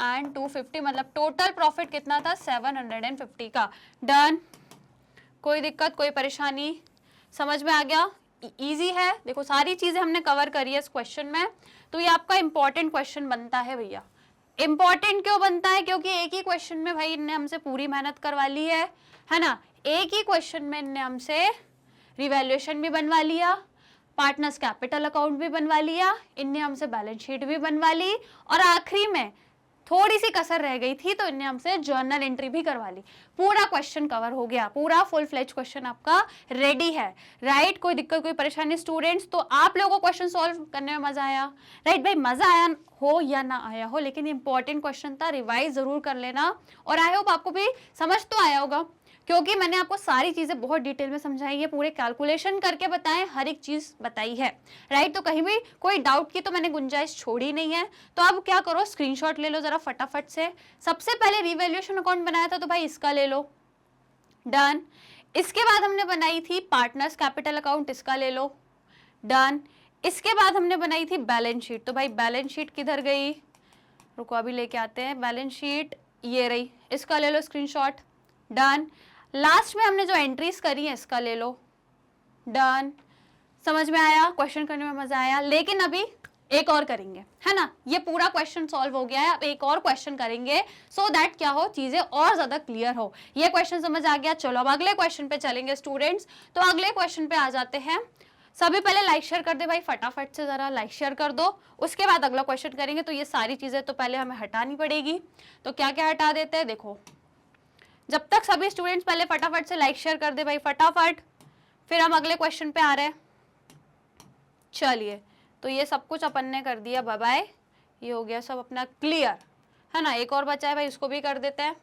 Speaker 1: एंड 250, मतलब टोटल प्रॉफिट कितना था 750 का। डन, कोई दिक्कत कोई परेशानी, समझ में आ गया, इजी है। देखो सारी चीजें हमने कवर करी है इस क्वेश्चन में, तो ये आपका इंपॉर्टेंट क्वेश्चन बनता है भैया। इंपॉर्टेंट क्यों बनता है, क्योंकि एक ही क्वेश्चन में भाई इनने हमसे पूरी मेहनत करवा ली है ना, एक ही क्वेश्चन में इनने हमसे रिवैल्यूएशन भी बनवा लिया, पार्टनर्स कैपिटल अकाउंट भी बनवा लिया, इनने हमसे बैलेंस शीट भी बनवा ली, और आखिरी में थोड़ी सी कसर रह गई थी तो इनने हमसे जर्नल एंट्री भी करवा ली। पूरा क्वेश्चन कवर हो गया, पूरा फुल फ्लेज क्वेश्चन आपका रेडी है, राइट। कोई दिक्कत कोई परेशानी स्टूडेंट्स, तो आप लोगों को क्वेश्चन सॉल्व करने में मजा आया, राइट भाई, मजा आया हो या ना आया हो, लेकिन इंपॉर्टेंट क्वेश्चन था, रिवाइज जरूर कर लेना, और आई होप आपको भी समझ तो आया होगा, क्योंकि मैंने आपको सारी चीजें बहुत डिटेल में समझाई है, पूरे कैलकुलेशन करके बताएं, हर एक चीज बताई है, राइट। तो कहीं भी कोई डाउट की तो मैंने गुंजाइश छोड़ी नहीं है। तो अब क्या करो, स्क्रीनशॉट ले लो जरा फटाफट से। सबसे पहले रिवैल्यूएशन अकाउंट बनाया था तो भाई इसका ले लो, डन। इसके बाद हमने बनाई थी पार्टनर्स कैपिटल अकाउंट, इसका ले लो, डन। इसके बाद हमने बनाई थी बैलेंस शीट, तो भाई बैलेंस शीट किधर गई, रुको अभी लेके आते हैं, बैलेंस शीट ये रही, इसका ले लो स्क्रीनशॉट, डन। लास्ट में हमने जो एंट्रीज करी है इसका ले लो, डन। समझ में आया, क्वेश्चन करने में मजा आया, लेकिन अभी एक और करेंगे, है ना, ये पूरा क्वेश्चन सॉल्व हो गया है, अब एक और क्वेश्चन करेंगे सो दैट क्या हो, चीजें और ज्यादा क्लियर हो। ये क्वेश्चन समझ आ गया, चलो अब अगले क्वेश्चन पे चलेंगे स्टूडेंट्स। तो अगले क्वेश्चन पे आ जाते हैं, सभी पहले लाइक शेयर कर दे भाई, फटाफट से जरा लाइक शेयर कर दो, उसके बाद अगला क्वेश्चन करेंगे। तो ये सारी चीजें तो पहले हमें हटानी पड़ेगी, तो क्या क्या हटा देते हैं, देखो जब तक सभी स्टूडेंट्स पहले फटाफट से लाइक शेयर कर दे भाई फटाफट, फिर हम अगले क्वेश्चन पे आ रहे हैं। चलिए, तो ये सब कुछ अपन ने कर दिया, बाय बाय, ये हो गया सब अपना क्लियर, है ना। एक और बचा है भाई, उसको भी कर देते हैं,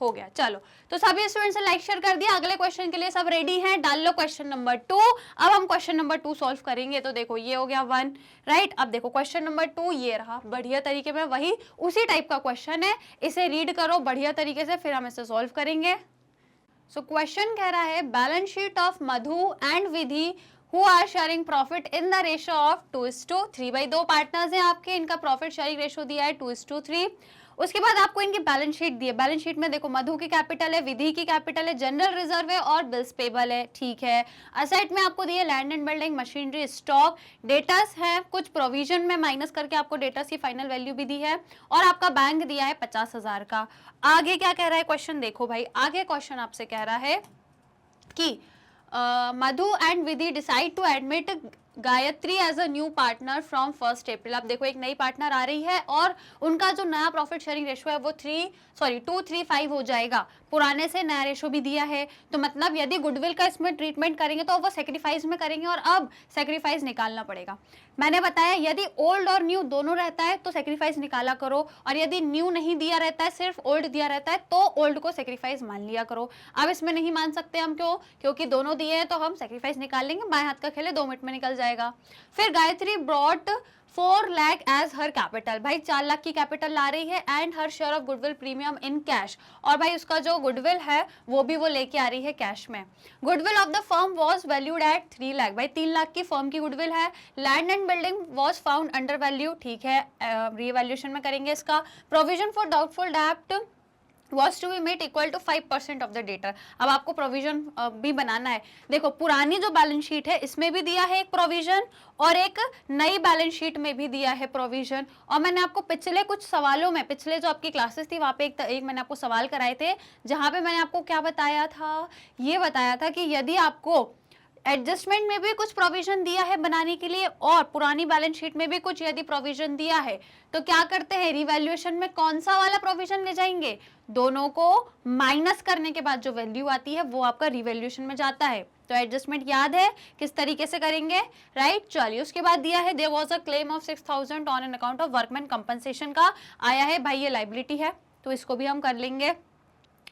Speaker 1: हो गया। चलो, तो सभी स्टूडेंट्स ने लाइक शेयर कर दिया, अगले क्वेश्चन के लिए सब रेडी हैं, डाल लो क्वेश्चन नंबर 2। अब हम क्वेश्चन नंबर 2 सॉल्व करेंगे। तो देखो ये हो गया 1, राइट। अब देखो क्वेश्चन नंबर 2 ये रहा, बढ़िया तरीके में वही उसी टाइप का क्वेश्चन है, इसे रीड करो बढ़िया तरीके से, फिर हम इसे सॉल्व करेंगे। सो क्वेश्चन कह रहा है, balance sheet of Madhu and Vidhi who are sharing profit in the ratio of 2:3। भाई दो पार्टनर्स हैं आपके, इनका प्रॉफिट शेयरिंग रेशियो दिया है 2:3। उसके बाद आपको इनकी बैलेंस शीट दी है, बैलेंस शीट में देखो मधु की कैपिटल है, विधि की कैपिटल है, जनरल रिजर्व है और बिल्स पेबल है, ठीक है। असेट में आपको दिए land and building, machinery, stock, datas है, कुछ प्रोविजन में माइनस करके आपको डेटास की फाइनल वैल्यू भी दी है, और आपका बैंक दिया है 50,000 का। आगे क्या कह रहा है क्वेश्चन, देखो भाई आगे क्वेश्चन आपसे कह रहा है कि Madhu and Vidhi decide to admit Gayatri as a new partner from 1 April. अब देखो एक नई पार्टनर आ रही है और उनका जो नया प्रॉफिट शेयरिंग रेशो है वो 235 हो जाएगा। पुराने से नया रेशो भी दिया है, तो मतलब यदि गुडविल का इसमें ट्रीटमेंट करेंगे तो वो सेक्रीफाइस में करेंगे और अब सेक्रीफाइस निकालना पड़ेगा। मैंने बताया यदि ओल्ड और न्यू दोनों रहता है तो सेक्रीफाइस निकाला करो, और यदि न्यू नहीं दिया रहता है, सिर्फ ओल्ड दिया रहता है, तो ओल्ड को सेक्रीफाइस मान लिया करो। अब इसमें नहीं मान सकते हम, क्यों? क्योंकि दोनों दिए हैं तो हम सेक्रीफाइस निकाल लेंगे, बाएं हाथ का खेले 2 मिनट में निकल जाएगा। फिर गायत्री ब्रॉट 4 लाख एज हर कैपिटल। भाई 4 लाख की कैपिटल ला रही है and her share of goodwill premium in cash, और भाई उसका जो गुडविल है वो भी वो लेके आ रही है कैश में। Goodwill of the firm was valued at 3 lakh. भाई 3 लाख की फर्म की गुडविल है। Land and building was found under value, ठीक है, रीवैल्यूएशन में करेंगे इसका। प्रोविजन फॉर डाउटफुल डेब्ट was to be made equal to 5% of the debtor। अब आपको प्रोविजन भी बनाना है। देखो पुरानी जो बैलेंस शीट है इसमें भी दिया है एक प्रोविजन, और एक नई बैलेंस शीट में भी दिया है प्रोविजन। और मैंने आपको पिछले कुछ सवालों में, पिछले जो आपकी क्लासेस थी वहाँ पे एक मैंने आपको सवाल कराए थे, जहाँ पे मैंने आपको क्या बताया था, ये बताया था कि यदि आपको एडजस्टमेंट में भी कुछ प्रोविजन दिया है बनाने के लिए और पुरानी बैलेंस शीट में भी कुछ यदि प्रोविजन दिया है, तो क्या करते हैं, रिवैल्यूएशन में कौन सा वाला प्रोविजन ले जाएंगे, दोनों को माइनस करने के बाद जो वैल्यू आती है वो आपका रिवैल्यूएशन में जाता है। तो एडजस्टमेंट याद है किस तरीके से करेंगे, राइट। चलिए उसके बाद दिया है there was a claim of 6000 on an account of workman compensation का आया है। भाई ये लायबिलिटी है तो इसको भी हम कर लेंगे।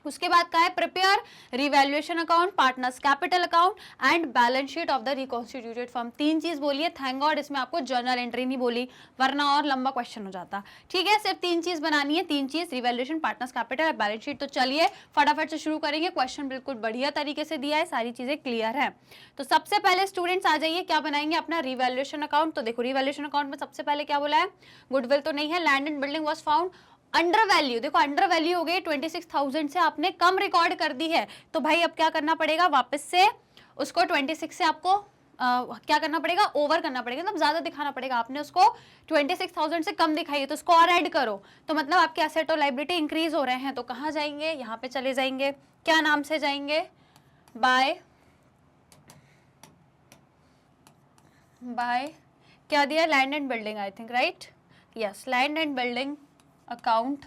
Speaker 1: उसके बाद का है prepare revaluation account, partners capital account and balance sheet of the reconstituted firm. 3 चीज बोली है, थैंक गॉड इसमें आपको जर्नल एंट्री नहीं बोली, वरना और लंबा क्वेश्चन हो जाता। ठीक है, सिर्फ 3 चीज बनानी है, 3 चीज, revaluation, partners capital, balance sheet. तो चलिए फटाफट से शुरू करेंगे। क्वेश्चन बिल्कुल बढ़िया तरीके से दिया है, सारी चीजें क्लियर है। तो सबसे पहले स्टूडेंट्स आ जाइए, क्या बनाएंगे, अपना रिवैल्यूएशन अकाउंट। तो देखो रिवैल्यूएशन अकाउंट में सबसे पहले क्या बोला है, गुडविल तो नहीं है, land and building was found under value. देखो अंडर वैल्यू हो गई, 26,000 से आपने कम रिकॉर्ड कर दी है, तो भाई अब क्या करना पड़ेगा, वापस से उसको 26 से आपको क्या करना पड़ेगा, ओवर करना पड़ेगा, मतलब ज्यादा दिखाना पड़ेगा। आपने उसको 26,000 से कम दिखाई है तो उसको और ऐड करो, तो मतलब आपके एसेट और लायबिलिटी इंक्रीज हो रहे हैं। तो कहाँ जाएंगे, यहाँ पे चले जाएंगे, क्या नाम से जाएंगे, बाय क्या दिया, land and building, I think, right, yes, land and building account,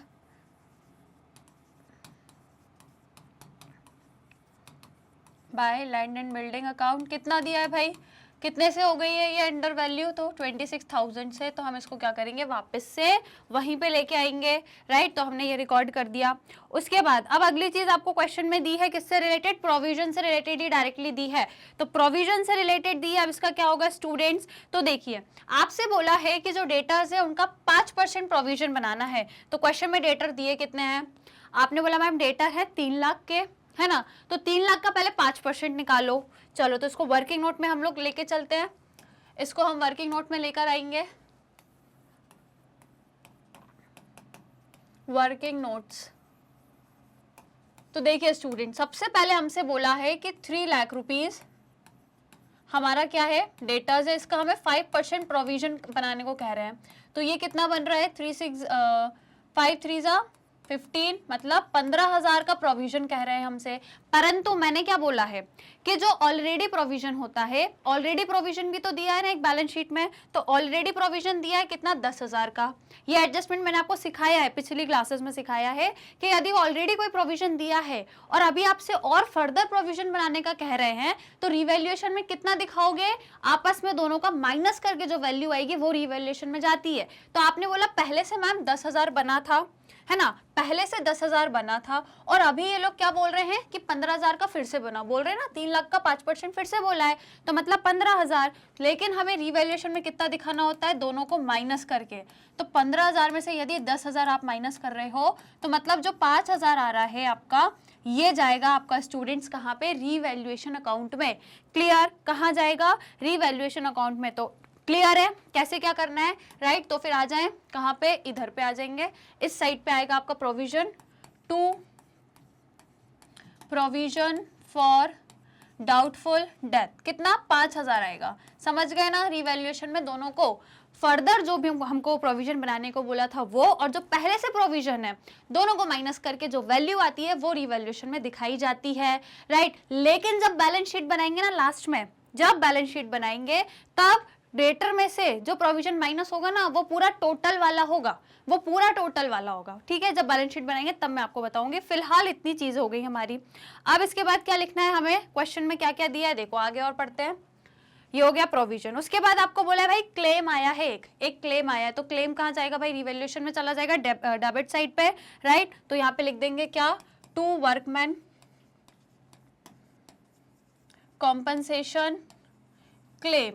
Speaker 1: by land and building account. कितना दिया है भाई, कितने से हो गई है ये अंडर वैल्यू, तो 26,000 से। तो हम इसको क्या करेंगे, वापस से वहीं पे लेके आएंगे, राइट। तो हमने ये रिकॉर्ड कर दिया। उसके बाद अब अगली चीज आपको क्वेश्चन में दी है, किससे रिलेटेड, प्रोविजन से रिलेटेड ही डायरेक्टली दी है। तो प्रोविजन से रिलेटेड दी है, अब इसका क्या होगा स्टूडेंट्स, तो देखिए आपसे बोला है कि जो डेटर्स है उनका 5% प्रोविजन बनाना है। तो क्वेश्चन में डेटर दिए कितने हैं, आपने बोला मैम डेटर है 3 लाख के, है ना, तो 3 लाख का पहले 5% निकालो। चलो तो इसको वर्किंग नोट में हम लोग लेके चलते हैं, इसको हम वर्किंग नोट में लेकर आएंगे, वर्किंग नोट्स। तो देखिए स्टूडेंट, सबसे पहले हमसे बोला है कि 3 लाख रुपीज हमारा क्या है, डेटाज है, इसका हमें 5% प्रोविजन बनाने को कह रहे हैं। तो ये कितना बन रहा है, 5 3 15, मतलब 15,000 का प्रोविजन कह रहे हैं हमसे। परंतु मैंने क्या बोला है कि जो ऑलरेडी प्रोविजन होता है, ऑलरेडी प्रोविजन भी तो दिया है ना एक बैलेंस शीट में, तो ऑलरेडी प्रोविजन दिया है कितना, 10,000 का। ये एडजस्टमेंट मैंने आपको सिखाया है, पिछली क्लासेस में सिखाया है कि यदि ऑलरेडी कोई प्रोविजन दिया है और अभी आपसे और फर्दर प्रोविजन बनाने का कह रहे हैं, तो रिवैल्यूएशन में कितना दिखाओगे, आपस में दोनों का माइनस करके जो वैल्यू आएगी वो रिवैल्यूएशन में जाती है। तो आपने बोला पहले से मैम 10,000 बना था, है ना, पहले से 10,000 बना था, और अभी ये लोग क्या बोल रहे हैं कि 15,000 का फिर से बना, बोल रहे हैं ना, 3 लाख का 5% फिर से बोला है, तो मतलब 15,000। लेकिन हमें रिवैल्यूएशन में कितना दिखाना होता है, दोनों को माइनस करके। तो 15,000 में से यदि 10,000 आप माइनस कर रहे हो, तो मतलब जो 5,000 आ रहा है आपका, ये जाएगा आपका स्टूडेंट्स कहाँ पे, रिवैल्यूएशन अकाउंट में। क्लियर, कहाँ जाएगा, रिवैल्यूएशन अकाउंट में। तो क्लियर है कैसे क्या करना है, राइट। तो फिर आ जाएं कहाँ पे, इधर पे आ जाएंगे, इस साइड पे आएगा आपका provision to, provision for doubtful debt, कितना, 5,000 आएगा। समझ गए ना, रिवैल्यूएशन में दोनों को फर्दर जो भी हमको प्रोविजन बनाने को बोला था वो, और जो पहले से प्रोविजन है, दोनों को माइनस करके जो वैल्यू आती है वो रिवैल्यूएशन में दिखाई जाती है, राइट। लेकिन जब बैलेंस शीट बनाएंगे ना लास्ट में, जब बैलेंस शीट बनाएंगे तब डेटर में से जो प्रोविजन माइनस होगा ना वो पूरा टोटल वाला होगा, वो पूरा टोटल वाला होगा, ठीक है। जब बैलेंस शीट बनाएंगे तब मैं आपको बताऊंगी। फिलहाल इतनी चीज हो गई हमारी। अब इसके बाद क्या लिखना है हमें, क्वेश्चन में क्या क्या दिया है देखो, आगे और पढ़ते हैं। ये हो गया प्रोविजन। उसके बाद आपको बोला है भाई क्लेम आया है, एक क्लेम आया है, तो क्लेम कहाँ जाएगा भाई, रिवैल्यूएशन में चला जाएगा, डेबिट साइड पे, राइट। तो यहाँ पे लिख देंगे क्या, टू वर्कमैन कॉम्पनसेशन क्लेम,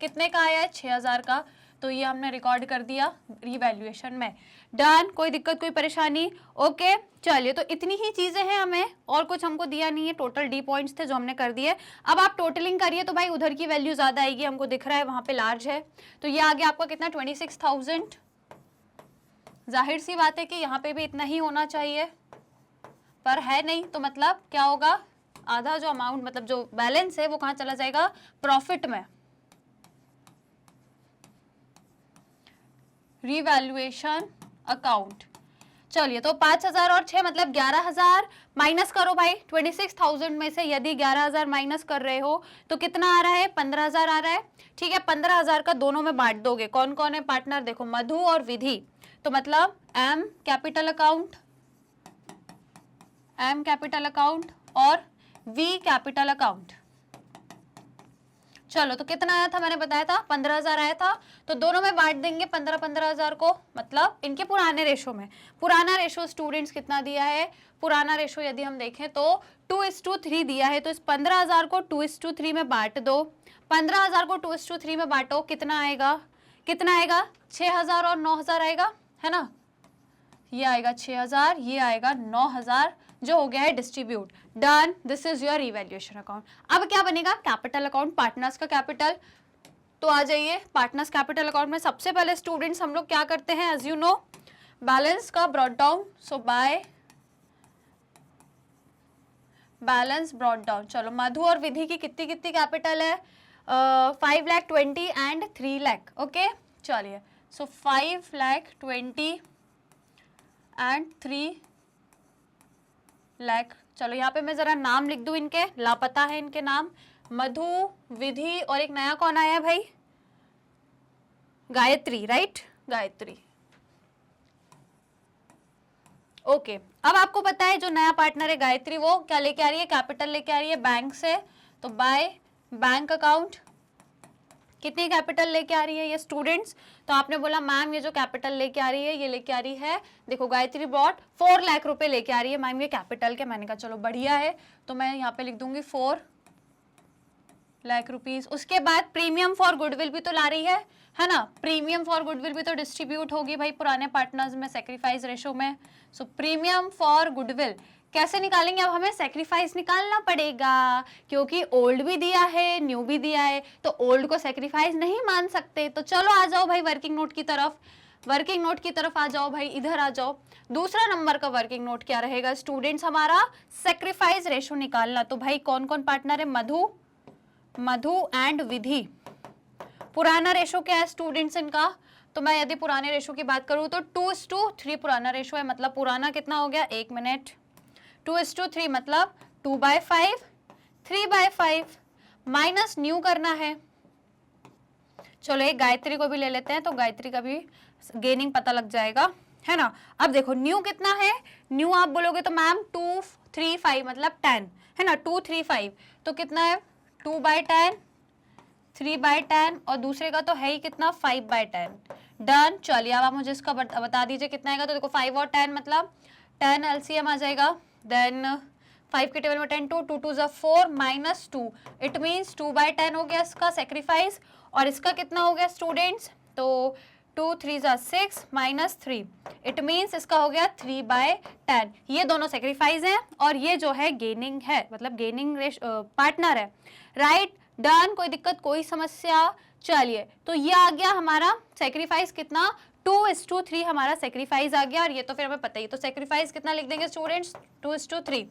Speaker 1: कितने का आया है, 6000 का। तो ये हमने रिकॉर्ड कर दिया रिवैल्यूएशन में। डन, कोई दिक्कत कोई परेशानी, ओके। चलिए, तो इतनी ही चीजें हैं, हमें और कुछ हमको दिया नहीं है, टोटल डी पॉइंट्स थे जो हमने कर दिए। अब आप टोटलिंग करिए तो भाई उधर की वैल्यू ज्यादा आएगी, हमको दिख रहा है वहां पे लार्ज है, तो ये आ गया आपका कितना, 26,000। जाहिर सी बात है कि यहाँ पे भी इतना ही होना चाहिए, पर है नहीं, तो मतलब क्या होगा, आधा जो अमाउंट मतलब जो बैलेंस है वो कहाँ चला जाएगा, प्रॉफिट में, रिवैल्यूएशन अकाउंट। चलिए, तो 5000 और 6 मतलब 11000 माइनस करो भाई 26,000 में से। यदि 11000 माइनस कर रहे हो तो कितना आ रहा है, 15,000 आ रहा है, ठीक है। 15,000 का दोनों में बांट दोगे, कौन कौन है पार्टनर, देखो मधु और विधि, तो मतलब M capital account, M capital account और वी कैपिटल अकाउंट। चलो, तो कितना आया था, मैंने बताया था 15,000 आया था, तो दोनों में बांट देंगे 15,000 को, मतलब इनके पुराने रेशो में। पुराना रेशो स्टूडेंट्स कितना दिया है, पुराना रेशो यदि हम देखें तो 2:3 दिया है, तो इस 15,000 को 2:3 में बांट दो। 15,000 को 2:3 में बांटो, कितना आएगा, कितना आएगा, 6,000 और 9,000 आएगा, है ना। ये आएगा 6,000, ये आएगा 9,000, जो हो गया है distribute. Done, this is your revaluation account. अब क्या बनेगा, कैपिटल अकाउंट, पार्टनर्स का कैपिटल। तो आ जाइए पार्टनर्स कैपिटल अकाउंट में। सबसे पहले स्टूडेंट्स हम लोग क्या करते हैं, एज यू नो, बैलेंस का brought down, so by balance brought down. चलो, मधु और विधि की कितनी कितनी कैपिटल है, 5,20,000 एंड 3 लाख, ओके। चलिए, सो 5,20,000 एंड 3 लाख। चलो, यहाँ पे मैं जरा नाम लिख दूं इनके, लापता है इनके नाम, मधु, विधि और एक नया कौन आया है भाई, गायत्री, राइट, गायत्री, ओके। अब आपको पता है जो नया पार्टनर है गायत्री, वो क्या लेके आ रही है, कैपिटल लेके आ रही है बैंक से, तो बाय बैंक अकाउंट कितनी कैपिटल लेके आ रही है ये स्टूडेंट्स। तो आपने बोला मैम ये जो कैपिटल लेके आ रही है, ये लेके आ रही है, देखो गायत्री ब्रॉट 4 लाख रुपए लेके आ रही है मैम, ये कैपिटल के। मैंने कहा चलो बढ़िया है, तो मैं यहाँ पे लिख दूंगी 4 लाख रुपीज। उसके बाद प्रीमियम फॉर गुडविल भी तो ला रही है ना, प्रीमियम फॉर गुडविल भी तो डिस्ट्रीब्यूट होगी भाई पुराने पार्टनर्स में, सेक्रीफाइस रेशो में। सो प्रीमियम फॉर गुडविल कैसे निकालेंगे, अब हमें सेक्रीफाइस निकालना पड़ेगा, क्योंकि ओल्ड भी दिया है न्यू भी दिया है, तो ओल्ड को सेक्रीफाइस नहीं मान सकते। तो चलो आ जाओ भाई वर्किंग नोट की तरफ, वर्किंग नोट की तरफ आ जाओ भाई, इधर आ जाओ। दूसरा नंबर का वर्किंग नोट क्या रहेगा स्टूडेंट्स हमारा, सेक्रीफाइस रेशो निकालना। तो भाई कौन कौन पार्टनर है, मधु, मधु एंड विधि। पुराना रेशो क्या है स्टूडेंट्स इनका, तो मैं यदि पुराने रेशो की बात करूं तो 2:3 पुराना रेशो है, मतलब पुराना कितना हो गया, 1 मिनट, 2:3 मतलब 2/5, 3/5 माइनस न्यू करना है। चलो एक गायत्री को भी ले लेते हैं, तो गायत्री का भी गेनिंग पता लग जाएगा, है ना। अब देखो न्यू कितना है, न्यू आप बोलोगे तो मैम 235 मतलब 10, है ना, 235, तो कितना है 2/10, 3/10, और दूसरे का तो है ही कितना 5/10। डन। चलिए अब आप मुझे इसका बता दीजिए कितना आएगा। तो देखो 5 और 10 मतलब 10 एलसीएम आ जाएगा, देन 5 के टेबल में 10, 2 2 = 4 माइनस 2, इट मीन्स 2/10 हो गया इसका सेक्रीफाइस। और इसका कितना हो गया स्टूडेंट्स, तो 2 3 = 6 माइनस 3, इट मीन्स इसका हो गया 3/10। ये दोनों सेक्रीफाइस हैं और ये जो है गेनिंग है, मतलब गेनिंग पार्टनर है, राइट। डन, कोई दिक्कत कोई समस्या। चलिए, तो ये आ गया हमारा सेक्रीफाइस कितना, 2:3 हमारा सेक्रीफाइस आ गया, और ये तो फिर हमें पता ही, तो सेक्रीफाइस कितना लिख देंगे स्टूडेंट्स, 2:3,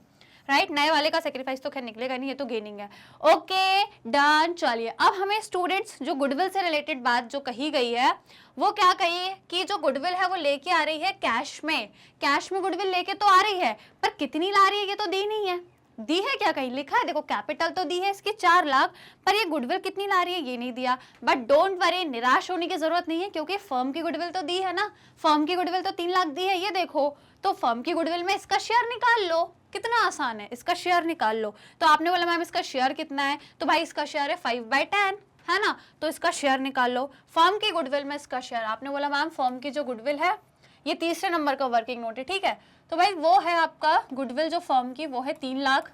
Speaker 1: राइट। नए वाले का सेक्रीफाइस तो खैर निकलेगा नहीं, ये तो गेनिंग है, ओके डन। चलिए अब हमें स्टूडेंट्स जो गुडविल से रिलेटेड बात जो कही गई है, वो क्या कही है कि जो गुडविल है वो लेके आ रही है कैश में, कैश में गुडविल लेके तो आ रही है, पर कितनी ला रही है ये तो दी नहीं है, दी है क्या, कहीं लिखा है? देखो कैपिटल तो दी है इसकी 4 लाख, पर ये गुडविल कितनी ला रही है ये नहीं दिया। बट डोंट वरी, निराश होने की जरूरत नहीं है, क्योंकि फर्म की गुडविल तो दी है ना, फर्म की गुडविल तो 3 लाख दी है, ये देखो। तो फर्म की गुडविल में इसका शेयर निकाल लो, कितना आसान है, इसका शेयर निकाल लो। तो आपने बोला मैम इसका शेयर कितना है, तो भाई इसका शेयर है 5/10, है ना, तो इसका शेयर निकाल लो। फर्म की गुडविल में इसका शेयर, आपने बोला मैम फर्म की जो गुडविल है ये तीसरे नंबर का वर्किंग नोट है, ठीक है, तो भाई वो है आपका गुडविल जो फर्म की, वो है 3 लाख।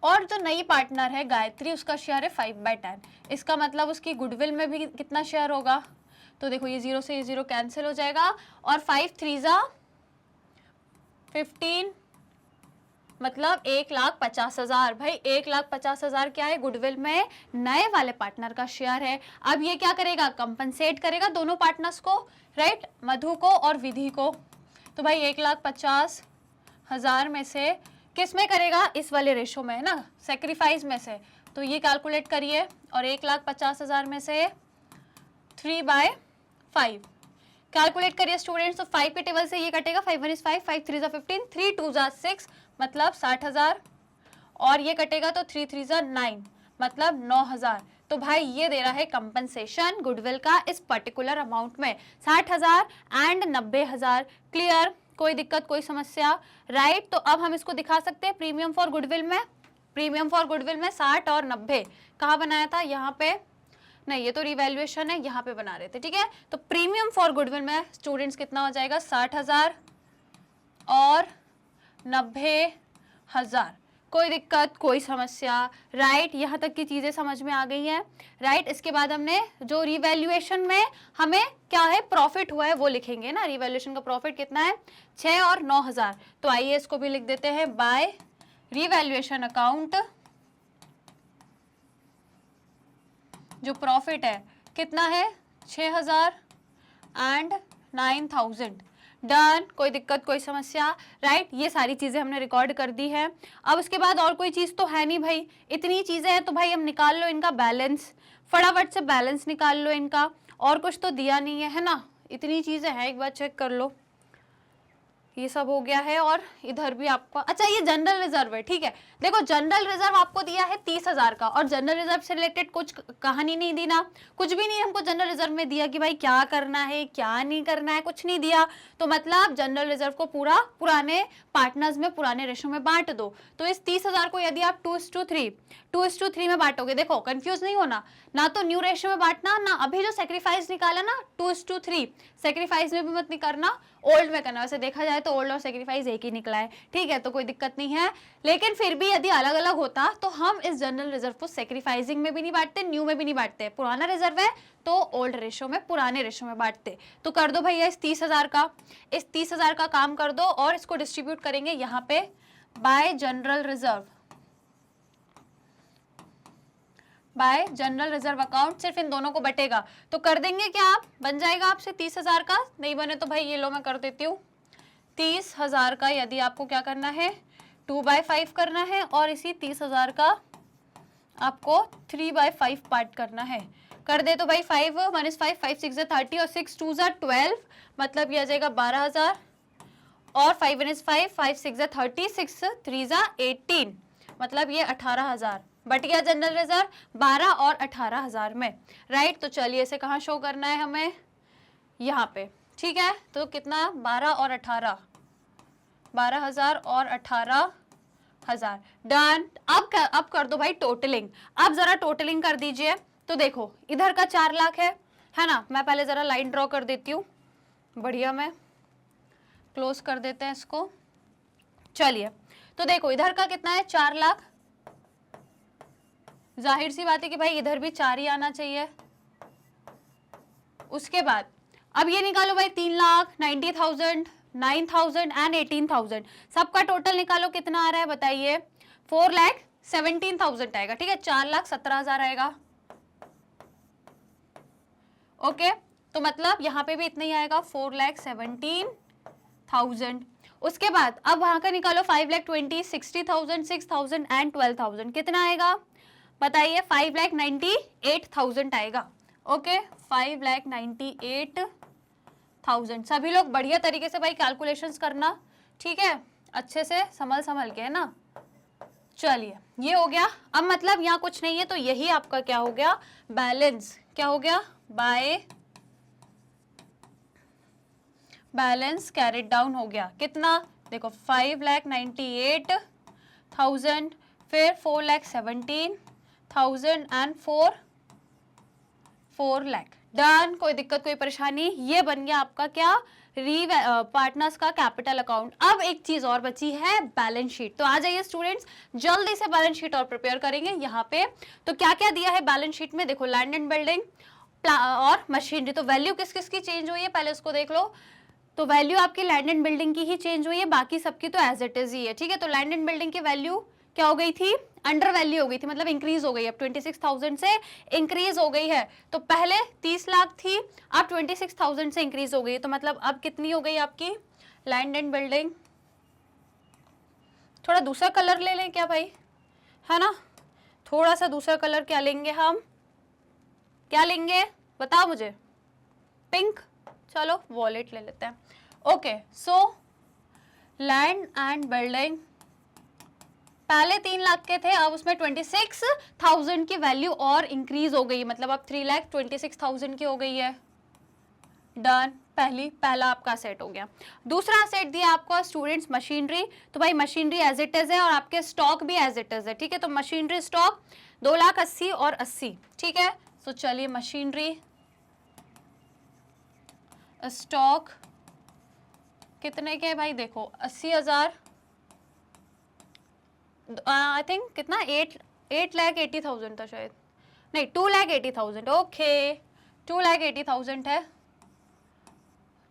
Speaker 1: और जो नई पार्टनर है गायत्री, उसका शेयर है 5/10, इसका मतलब उसकी गुडविल में भी कितना शेयर होगा, तो देखो ये 0 से ये 0 कैंसिल हो जाएगा, और 5 3 जा 15, मतलब 1,50,000। भाई 1,50,000 क्या है, गुडविल में नए वाले पार्टनर का शेयर है। अब ये क्या करेगा, कंपनसेट करेगा दोनों पार्टनर्स को, राइट, मधु को और विधि को। तो भाई 1,50,000 में से किस में करेगा, इस वाले रेशो में है ना, सेक्रीफाइस में से, तो ये कैलकुलेट करिए, और 1,50,000 में से 3/5 कैलकुलेट करिए स्टूडेंट्स। तो 5 के टेबल से ये कटेगा, 5 1 is 5, 5 3 जा 15, 3 2 जा 6, मतलब 60,000, और ये कटेगा तो 3 3 जा 9, मतलब 9,000। तो भाई ये दे रहा है कंपनसेशन गुडविल का इस पर्टिकुलर अमाउंट में, 60,000 एंड 90,000। क्लियर, कोई दिक्कत कोई समस्या, राइट। तो अब हम इसको दिखा सकते हैं प्रीमियम फॉर गुडविल में, प्रीमियम फॉर गुडविल में 60 और 90 कहाँ बनाया था, यहाँ पे नहीं, ये तो रिवैल्यूएशन है, यहाँ पे बना रहे थे, ठीक है। तो प्रीमियम फॉर गुडविल में स्टूडेंट्स कितना हो जाएगा, 60,000 और 90,000। कोई दिक्कत कोई समस्या, राइट, यहाँ तक की चीजें समझ में आ गई हैं, राइट। इसके बाद हमने जो रिवैल्यूएशन में हमें क्या है प्रॉफिट हुआ है वो लिखेंगे ना, रिवैल्यूएशन का प्रॉफिट कितना है 6 और 9,000। तो आइए इसको भी लिख देते हैं, बाय रिवैल्यूएशन अकाउंट जो प्रॉफिट है कितना है 6,000 एंड 9,000। डन, कोई दिक्कत कोई समस्या, राइट। ये सारी चीजें हमने रिकॉर्ड कर दी है। अब उसके बाद और कोई चीज तो है नहीं भाई, इतनी चीजें हैं, तो भाई हम निकाल लो इनका बैलेंस, फटाफट से बैलेंस निकाल लो इनका, और कुछ तो दिया नहीं है ना, इतनी चीजें हैं, एक बार चेक कर लो, ये सब हो गया है। और इधर भी आपको, अच्छा ये जनरल रिजर्व है, ठीक है। देखो जनरल रिजर्व आपको दिया है 30,000 का, और जनरल रिजर्व से रिलेटेड कुछ कहानी नहीं दी ना, कुछ भी नहीं हमको जनरल रिजर्व में दिया कि भाई क्या करना है क्या नहीं करना है, कुछ नहीं दिया। तो मतलब जनरल रिजर्व को पूरा पुराने पार्टनर्स में पुराने रेशो में बांट दो। तो इस 30,000 को यदि आप 2:3 में बांटोगे, देखो कंफ्यूज नहीं होना, ना तो न्यू रेशो में बांटना, ना अभी जो सेक्रीफाइस निकाला ना 2:3, सेक्रीफाइस में भी मत नहीं करना, ओल्ड में करना। वैसे देखा जाए तो ओल्ड और सेक्रीफाइस एक ही निकला है, ठीक है, तो कोई दिक्कत नहीं है। लेकिन फिर भी यदि अलग अलग होता तो हम इस जनरल रिजर्व को सेक्रीफाइसिंग में भी नहीं बांटते, न्यू में भी नहीं बांटते, पुराना रिजर्व है तो ओल्ड रेशो में पुराने रेशो में बांटते। तो कर दो भैया इस 30,000 का, इस 30,000 का काम कर दो, और इसको डिस्ट्रीब्यूट करेंगे यहाँ पे bye general reserve, bye general reserve account, सिर्फ इन दोनों को बटेगा। तो कर देंगे क्या आप, बन जाएगा आपसे 30,000 का, नहीं बने तो भाई ये लो मैं कर देती हूँ 30,000 का। यदि आपको क्या करना है 2/5 करना है, और इसी 30,000 का आपको 3/5 पार्ट करना है, कर दे तो भाई 5 1 is 5, 5 6 30 और 6 2 12, मतलब ये आ जाएगा 12,000, और 5 1 is 5, 5 6 30, 6 3 18, मतलब ये 18,000 बट गया जनरल रिजर्व 12 और 18,000 में, राइट। तो चलिए इसे कहाँ शो करना है हमें, यहाँ पे, ठीक है। तो कितना 12 और 18, 12,000 और 18,000, डन। अब कर दो भाई टोटलिंग, अब जरा टोटलिंग कर दीजिए। तो देखो इधर का 4 लाख है ना, मैं पहले जरा लाइन ड्रॉ कर देती हूँ, बढ़िया, मैं क्लोज कर देते हैं इसको। चलिए तो देखो इधर का कितना है 4 लाख, जाहिर सी बात है कि भाई इधर भी 4 ही आना चाहिए। उसके बाद अब ये निकालो भाई 3,90,000, 9,000 एंड 18,000, सबका टोटल निकालो कितना आ रहा है बताइए, 4,17,000 आएगा, ठीक है, 4,17,000 आएगा। ओके, तो मतलब यहाँ पे भी इतना ही आएगा 4,17,000। उसके बाद अब वहां का निकालो 5,20,000, 60,000, 6,000 एंड 12,000, कितना आएगा बताइए, 5,98,000 आएगा। ओके, 5,98,000। सभी लोग बढ़िया तरीके से भाई कैलकुलेशंस करना, ठीक है, अच्छे से संभल के, है ना, चलिए ये हो गया। अब मतलब यहाँ कुछ नहीं है तो यही आपका क्या हो गया, बैलेंस। क्या हो गया, बाय बैलेंस कैरिड डाउन हो गया। कितना, देखो 5,98,000, फिर 4,17,000 एंड 4 लाख। डन, कोई दिक्कत कोई परेशानी। ये बन गया आपका क्या, पार्टनर्स का कैपिटल अकाउंट। अब एक चीज और बची है, बैलेंस शीट। तो आ जाइए स्टूडेंट्स, जल्दी से बैलेंस शीट और प्रिपेयर करेंगे यहाँ पे। तो क्या क्या दिया है बैलेंस शीट में, देखो लैंड एंड बिल्डिंग और मशीनरी। तो वैल्यू किस किस की चेंज हुई है पहले उसको देख लो। तो वैल्यू आपकी लैंड एंड बिल्डिंग की ही चेंज हुई है, बाकी सबकी तो एज इट इज ही है। ठीक है, तो लैंड एंड बिल्डिंग की वैल्यू क्या हो गई थी, अंडर वैल्यू हो गई थी, मतलब इंक्रीज हो गई। अब 26,000 से इंक्रीज हो गई है। तो पहले 30 लाख थी, अब 26,000 से इंक्रीज हो गई। तो मतलब अब कितनी हो गई आपकी लैंड एंड बिल्डिंग। थोड़ा दूसरा कलर ले लें क्या भाई, है ना, थोड़ा सा दूसरा कलर क्या लेंगे हम, क्या लेंगे बताओ मुझे, पिंक। चलो वॉलेट ले लेते हैं। Okay, so land and building पहले 3 लाख के थे, अब उसमें 26,000 की वैल्यू और इंक्रीज हो गई, मतलब अब 3,26,000 की हो गई है। डन, पहला आपका सेट हो गया। दूसरा सेट दिया आपको स्टूडेंट्स मशीनरी। तो भाई मशीनरी एज इट इज है और आपके स्टॉक भी एज इट इज है। ठीक है, तो मशीनरी स्टॉक 2,80,000 और 80। ठीक है, तो चलिए मशीनरी स्टॉक कितने के भाई, देखो 80,000, आई थिंक कितना 8,80,000 था शायद, नहीं 2,80,000। ओके 2,80,000 है।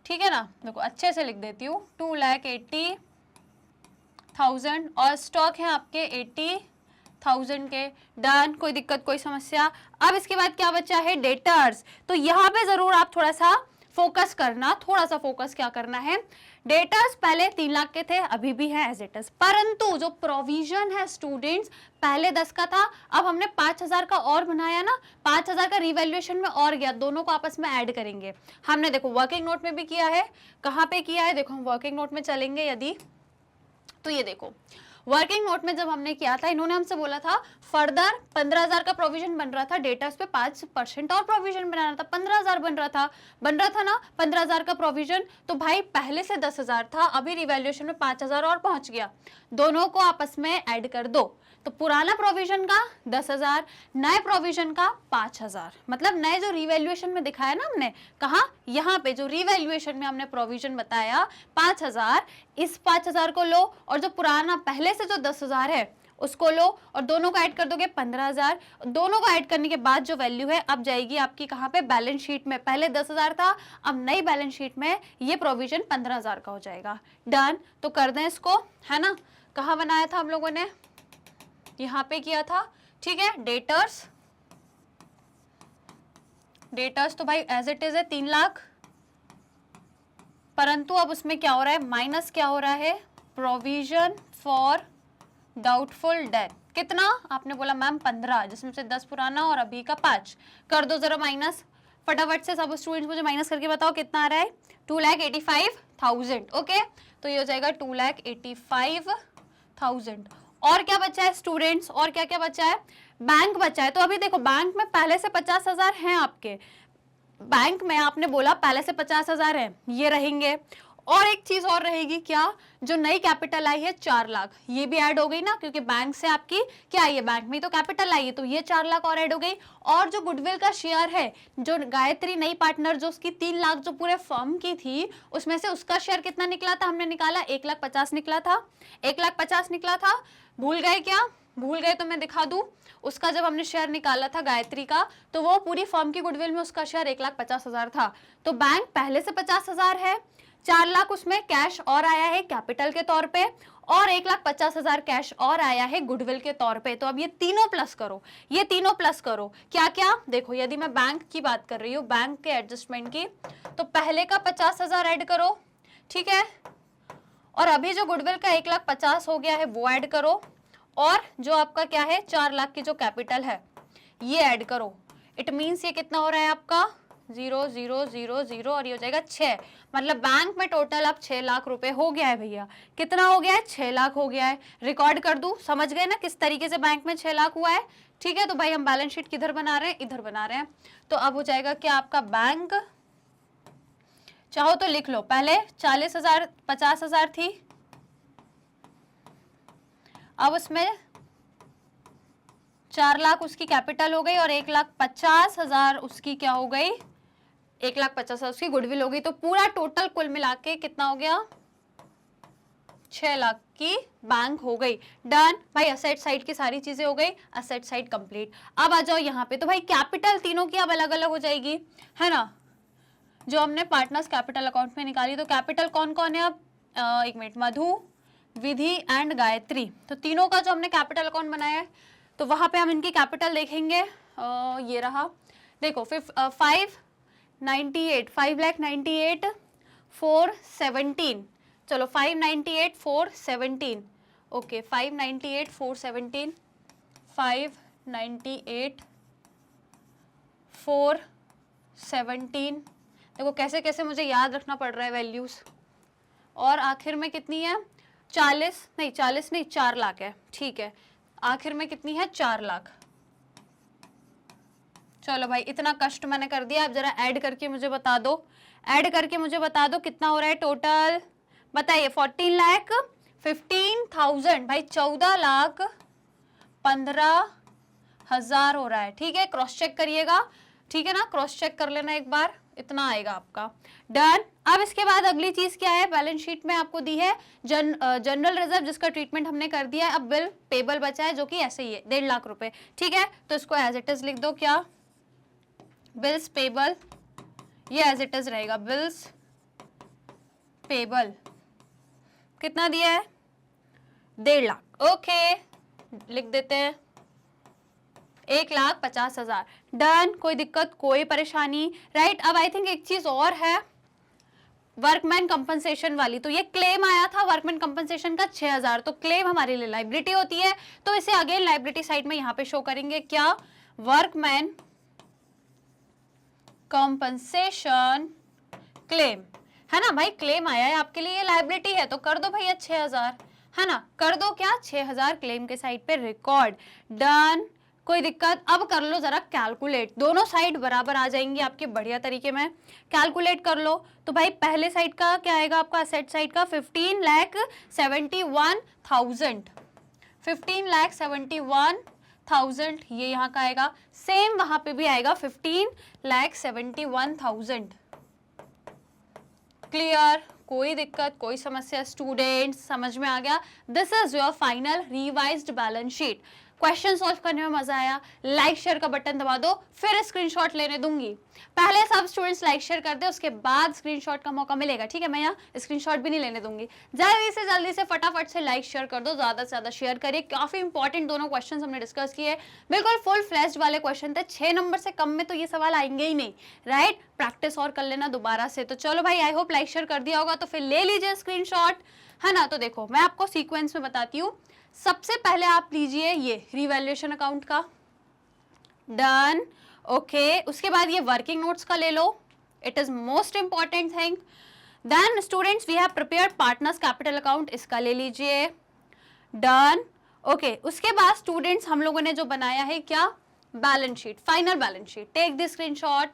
Speaker 1: ठीक है ना, देखो अच्छे से लिख देती हूँ, 2,80,000 और स्टॉक है आपके 80,000 के। डन, कोई दिक्कत कोई समस्या। अब इसके बाद क्या बचा है, डेटर्स। तो यहाँ पे जरूर आप थोड़ा सा फोकस करना, थोड़ा सा फोकस क्या करना है, डेटर्स पहले 3 लाख के थे, अभी भी है एज इट इज, परंतु जो प्रोविजन है स्टूडेंट्स पहले 10 का था, अब हमने 5,000 का और बनाया ना, 5,000 का रिवैल्यूएशन में और गया, दोनों को आपस में ऐड करेंगे। हमने देखो वर्किंग नोट में भी किया है, कहाँ पे किया है, देखो हम वर्किंग नोट में चलेंगे यदि, तो ये देखो वर्किंग नोट में जब हमने किया था, इन्होंने हमसे बोला था फर्दर 15,000 का प्रोविजन बन रहा था, डेटर्स पे 5% और प्रोविजन बनाना था, 15,000 बन रहा था ना 15,000 का प्रोविजन। तो भाई पहले से 10,000 था, अभी रिवैल्यूएशन में 5,000 और पहुंच गया, दोनों को आपस में ऐड कर दो। तो पुराना प्रोविजन का 10,000, नए प्रोविजन का 5,000, मतलब नए जो रिवैल्यूएशन में दिखाया ना हमने, कहा यहाँ पे जो रिवैल्यूएशन में हमने प्रोविजन बताया 5,000, इस 5,000 को लो और जो पुराना पहले से जो 10,000 है उसको लो और दोनों को ऐड कर दोगे 15,000। दोनों को ऐड करने के बाद जो वैल्यू है अब जाएगी आपकी कहाँ पे, बैलेंस शीट में। पहले 10,000 था, अब नई बैलेंस शीट में ये प्रोविजन 15,000 का हो जाएगा। डन, तो कर दें इसको, है ना, कहाँ बनाया था हम लोगों ने, यहाँ पे किया था। ठीक है, डेटर्स तो भाई एज इट इज है 3 लाख, परंतु अब उसमें क्या हो रहा है, माइनस क्या हो रहा है, प्रोविजन फॉर डाउटफुल डेट। कितना आपने बोला मैम 15, जिसमें से 10 पुराना और अभी का 5, कर दो जरा माइनस फटाफट से, सब स्टूडेंट्स मुझे माइनस करके बताओ कितना आ रहा है, 2,85,000। ओके, तो ये हो जाएगा 2,85,000। और क्या बचा है स्टूडेंट्स, और क्या क्या बचा है, बैंक बचा है। तो अभी देखो बैंक में पहले से 50,000 हैं आपके, बैंक में आपने बोला पहले से 50,000 है, ये रहेंगे। और एक चीज और रहेगी, क्या, जो नई कैपिटल आई है 4 लाख, ये भी ऐड हो गई ना, क्योंकि बैंक से आपकी क्या आई है, बैंक में तो कैपिटल आई है, तो ये 4 लाख और ऐड हो गई। और जो गुडविल का शेयर है, जो गायत्री नई पार्टनर जो उसकी 3 लाख जो पूरे फर्म की थी, उसमें से उसका शेयर कितना निकला था, हमने निकाला 1,50,000 निकला था, 1,50,000 निकला था। भूल गए क्या, भूल गए तो मैं दिखा दूं, उसका जब हमने शेयर निकाला था गायत्री का, तो वो पूरी फर्म की गुडविल में उसका शेयर 1,50,000 था। तो बैंक पहले से 50,000 है, 4 लाख उसमें कैश और आया है कैपिटल के तौर पे, और 1,50,000 कैश और आया है गुडविल के तौर पे। तो अब ये तीनों प्लस करो, ये तीनों प्लस करो, क्या क्या, देखो यदि मैं बैंक की बात कर रही हूँ, बैंक के एडजस्टमेंट की, तो पहले का 50,000 ऐड करो, ठीक है, और अभी जो गुडविल का 1,50,000 हो गया है वो ऐड करो, और जो आपका क्या है 4 लाख की जो कैपिटल है ये ऐड करो। इट मीन्स ये कितना हो रहा है आपका 0,0,0,0 और ये हो जाएगा 6। मतलब बैंक में टोटल अब 6 लाख रुपए हो गया है भैया। कितना हो गया है? 6 लाख हो गया है। रिकॉर्ड कर दूं? समझ गए ना किस तरीके से बैंक में 6 लाख हुआ है? ठीक है, तो भाई हम बैलेंस शीट किधर बना रहे हैं? इधर बना रहे हैं। तो अब हो जाएगा क्या आपका बैंक, चाहो तो लिख लो, पहले 40,000 50,000 थी, अब उसमें 4 लाख उसकी कैपिटल हो गई और 1,50,000 उसकी क्या हो गई? 1,50,000 उसकी गुडविल हो गई। तो पूरा टोटल कुल मिला के कितना हो गया? 6 लाख की बैंक हो गई। डन भाई, असेट साइड की सारी चीजें हो गई, असेट साइड कंप्लीट। अब आ जाओ यहाँ पे, तो भाई कैपिटल तीनों की अब अलग अलग हो जाएगी, है ना, जो हमने पार्टनर्स कैपिटल अकाउंट में निकाली। तो कैपिटल कौन कौन है अब? एक minute, Madhu, Vidhi and Gayatri. तो तीनों का जो हमने कैपिटल अकाउंट बनाया है, तो वहां पे हम इनकी कैपिटल देखेंगे। ये रहा, देखो 5,98,417। चलो 598,417, ओके 598,417, 598,417। देखो कैसे कैसे मुझे याद रखना पड़ रहा है वैल्यूज। और आखिर में कितनी है? 40 नहीं 4 लाख है, ठीक है। आखिर में कितनी है? 4 लाख। चलो भाई, इतना कष्ट मैंने कर दिया। अब जरा ऐड करके मुझे बता दो, ऐड करके मुझे बता दो कितना हो रहा है टोटल, बताइए। 14,15,000 भाई, 14,15,000 हो रहा है, ठीक है। क्रॉस चेक करिएगा, ठीक है ना, क्रॉस चेक कर लेना एक बार, इतना आएगा आपका। डन। अब इसके बाद अगली चीज क्या है? बैलेंस शीट में आपको दी है जनरल रिजर्व, जिसका ट्रीटमेंट हमने कर दिया है। अब बिल पेबल बचा है, जो कि ऐसे ही है 1.5 लाख रुपए, ठीक है। तो इसको एज इट इज लिख दो, क्या? बिल्स पेबल, ये एज इट इज रहेगा, बिल्स पेबल। कितना दिया है? 1.5 लाख, ओके, लिख देते हैं 1,50,000। डन, कोई दिक्कत, कोई परेशानी, राइट। अब आई थिंक एक चीज और है, वर्कमैन कंपनसेशन वाली। तो ये क्लेम आया था वर्कमैन कंपनसेशन का 6,000, तो क्लेम हमारे लिए लाइबिलिटी होती है, तो इसे अगेन लाइबिलिटी साइड में यहाँ पे शो करेंगे, क्या? वर्कमैन कंपनसेशन क्लेम, है ना भाई, क्लेम आया है आपके लिए, ये लाइबिलिटी है, तो कर दो भैया 6,000, है ना, कर दो क्या? 6,000 क्लेम के साइड पे रिकॉर्ड। डन, कोई दिक्कत? अब कर लो जरा कैलकुलेट, दोनों साइड बराबर आ जाएंगी आपके, बढ़िया तरीके में कैलकुलेट कर लो। तो भाई पहले साइड का क्या आएगा आपका? असेट साइड का 15,71,000, 15,71,000 ये यहाँ का आएगा। सेम वहां पे भी आएगा 15,71,000। क्लियर? कोई दिक्कत, कोई समस्या स्टूडेंट्स? समझ में आ गया? This is your final revised balance sheet. Question solve करने में मजा आया? लाइक शेयर का बटन दबा दो, फिर स्क्रीनशॉट लेने दूंगी। पहले सब स्टूडेंट्स लाइक शेयर कर दे, उसके बाद स्क्रीनशॉट का मौका मिलेगा, ठीक है। मैं यहाँ स्क्रीनशॉट भी नहीं लेने दूंगी। जल्दी से फटाफट से लाइक शेयर कर दो, ज्यादा से ज्यादा शेयर करिए। काफी इंपॉर्टेंट दोनों क्वेश्चन हमने डिस्कस किए, बिल्कुल फुल फ्लैश्ड वाले क्वेश्चन थे। 6 नंबर से कम में तो ये सवाल आएंगे ही नहीं, राइट। प्रैक्टिस और कर लेना दोबारा से। तो चलो भाई, आई होप लाइक शेयर कर दिया होगा, तो फिर ले लीजिए स्क्रीनशॉट, है ना। तो देखो मैं आपको सीक्वेंस में बताती हूँ। सबसे पहले आप लीजिए ये रिवैल्यूएशन अकाउंट का, डन, ओके। उसके बाद ये वर्किंग नोट्स का ले लो, it is most important thing. Then students we have prepared partners capital account, इसका ले लीजिए, डन, ओके। उसके बाद स्टूडेंट्स हम लोगों ने जो बनाया है क्या? Balance sheet, final balance sheet, take the screenshot.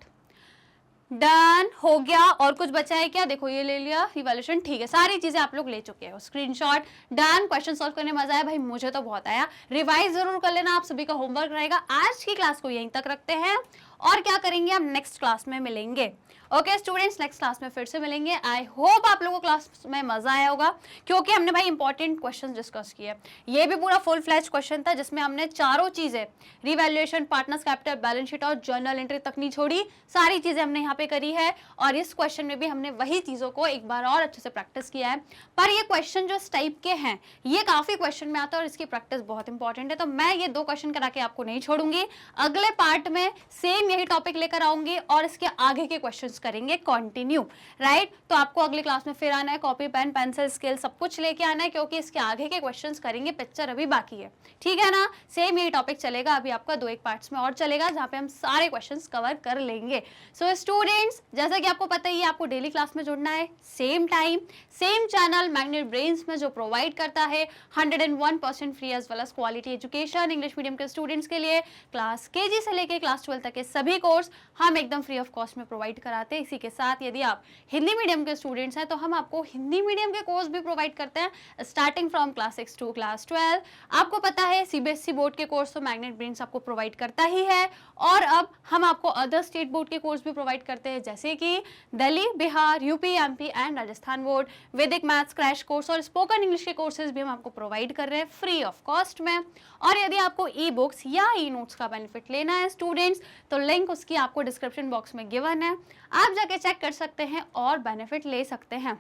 Speaker 1: Done, हो गया। और कुछ बचा है क्या? देखो ये ले लिया, रिवैल्यूएशन, ठीक है, सारी चीजें आप लोग ले चुके हो, स्क्रीनशॉट। डन। क्वेश्चन सॉल्व करने में मजा आया भाई? मुझे तो बहुत आया। रिवाइज जरूर कर लेना, आप सभी का होमवर्क रहेगा। आज की क्लास को यहीं तक रखते हैं, और क्या करेंगे हम नेक्स्ट क्लास में मिलेंगे। ओके स्टूडेंट्स, नेक्स्ट क्लास में फिर से मिलेंगे। आई होप आप लोगों को क्लास में मजा आया होगा, क्योंकि हमने भाई इंपॉर्टेंट क्वेश्चन डिस्कस किए। ये भी पूरा फुल फ्लैश क्वेश्चन था, जिसमें हमने चारों चीजें, revaluation, partners capital, balance sheet और जर्नल एंट्री तक नहीं छोड़ी, सारी चीजें हमने यहाँ पे करी है। और इस क्वेश्चन में भी हमने वही चीजों को एक बार और अच्छे से प्रैक्टिस किया है। पर ये क्वेश्चन जो इस टाइप के हैं, ये काफी क्वेश्चन में आता है, और इसकी प्रैक्टिस बहुत इंपॉर्टेंट है। तो मैं ये 2 क्वेश्चन करा के आपको नहीं छोड़ूंगी। अगले पार्ट में सेम यही टॉपिक लेकर आऊंगी और इसके आगे के क्वेश्चंस करेंगे कंटिन्यू, राइट। तो आपको अगली क्लास में फिर आना है, कॉपी पेन पेंसिल स्केल सब कुछ लेके आना है, क्योंकि इसके आगे के क्वेश्चंस करेंगे, पिक्चर अभी बाकी है, ठीक है ना। सेम यही टॉपिक चलेगा, अभी आपका 2 एक पार्ट्स में और चलेगा, जहाँ पे हम सारे क्वेश्चंस कवर कर लेंगे। सो स्टूडेंट्स, जैसा कि आपको पता ही है, आपको डेली क्लास में जुड़ना है, same time same channel Magnet Brains में, जो प्रोवाइड करता है 101% free as well as quality education English medium के स्टूडेंट्स के लिए। क्लास केजी से लेकर क्लास 12 तक के सभी कोर्स हम एकदम फ्री ऑफ कॉस्ट में प्रोवाइड कराते हैं। इसी के साथ यदि आप हिंदी मीडियम के स्टूडेंट्स हैं तो हम आपको हिंदी मीडियम के कोर्स भी प्रोवाइड करते हैं, starting from class 6 to class 12। आपको पता है सीबीएसई बोर्ड के कोर्स तो मैग्नेट ब्रेन्स आपको प्रोवाइड करता ही है, और अब हम आपको अदर स्टेट बोर्ड के कोर्स भी प्रोवाइड करते हैं, जैसे कि Delhi, Bihar, UP, MP and Rajasthan board. Vedic maths crash course और स्पोकन इंग्लिश के कोर्सेज भी हम आपको प्रोवाइड कर रहे हैं फ्री ऑफ कॉस्ट में। और यदि आपको ई बुक्स या ई नोट्स का बेनिफिट लेना है स्टूडेंट्स, तो लिंक उसकी आपको डिस्क्रिप्शन बॉक्स में गिवन है, आप जाके चेक कर सकते हैं और बेनिफिट ले सकते हैं।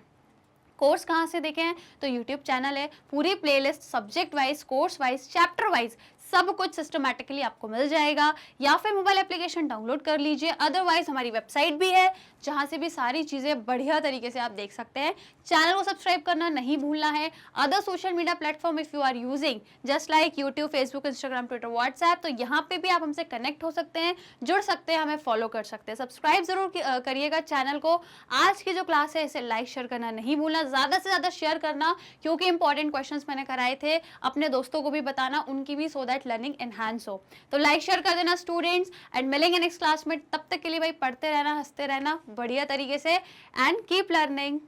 Speaker 1: कोर्स कहाँ से देखें, तो यूट्यूब चैनल है, पूरी playlist subject wise, course wise, chapter wise सब कुछ सिस्टमैटिकली आपको मिल जाएगा, या फिर मोबाइल एप्लीकेशन डाउनलोड कर लीजिए। अदरवाइज हमारी वेबसाइट भी है, जहां से भी सारी चीजें बढ़िया तरीके से आप देख सकते हैं। चैनल को सब्सक्राइब करना नहीं भूलना है। Other social media platform if you are using just like YouTube, Facebook, Instagram, Twitter, WhatsApp, तो यहाँ पे भी आप हमसे कनेक्ट हो सकते हैं, जुड़ सकते हैं, हमें फॉलो कर सकते हैं। सब्सक्राइब जरूर करिएगा चैनल को। आज की जो क्लास है इसे लाइक शेयर करना नहीं भूलना, ज्यादा से ज्यादा शेयर करना, क्योंकि इंपॉर्टेंट क्वेश्चंस मैंने कराए थे, अपने दोस्तों को भी बताना, उनकी भी, सो दैट लर्निंग एनहांस हो। तो लाइक शेयर कर देना स्टूडेंट्स, एंड मिलेंगे नेक्स्ट क्लास में। तब तक के लिए भाई पढ़ते रहना, हंसते रहना बढ़िया तरीके से, एंड कीप लर्निंग।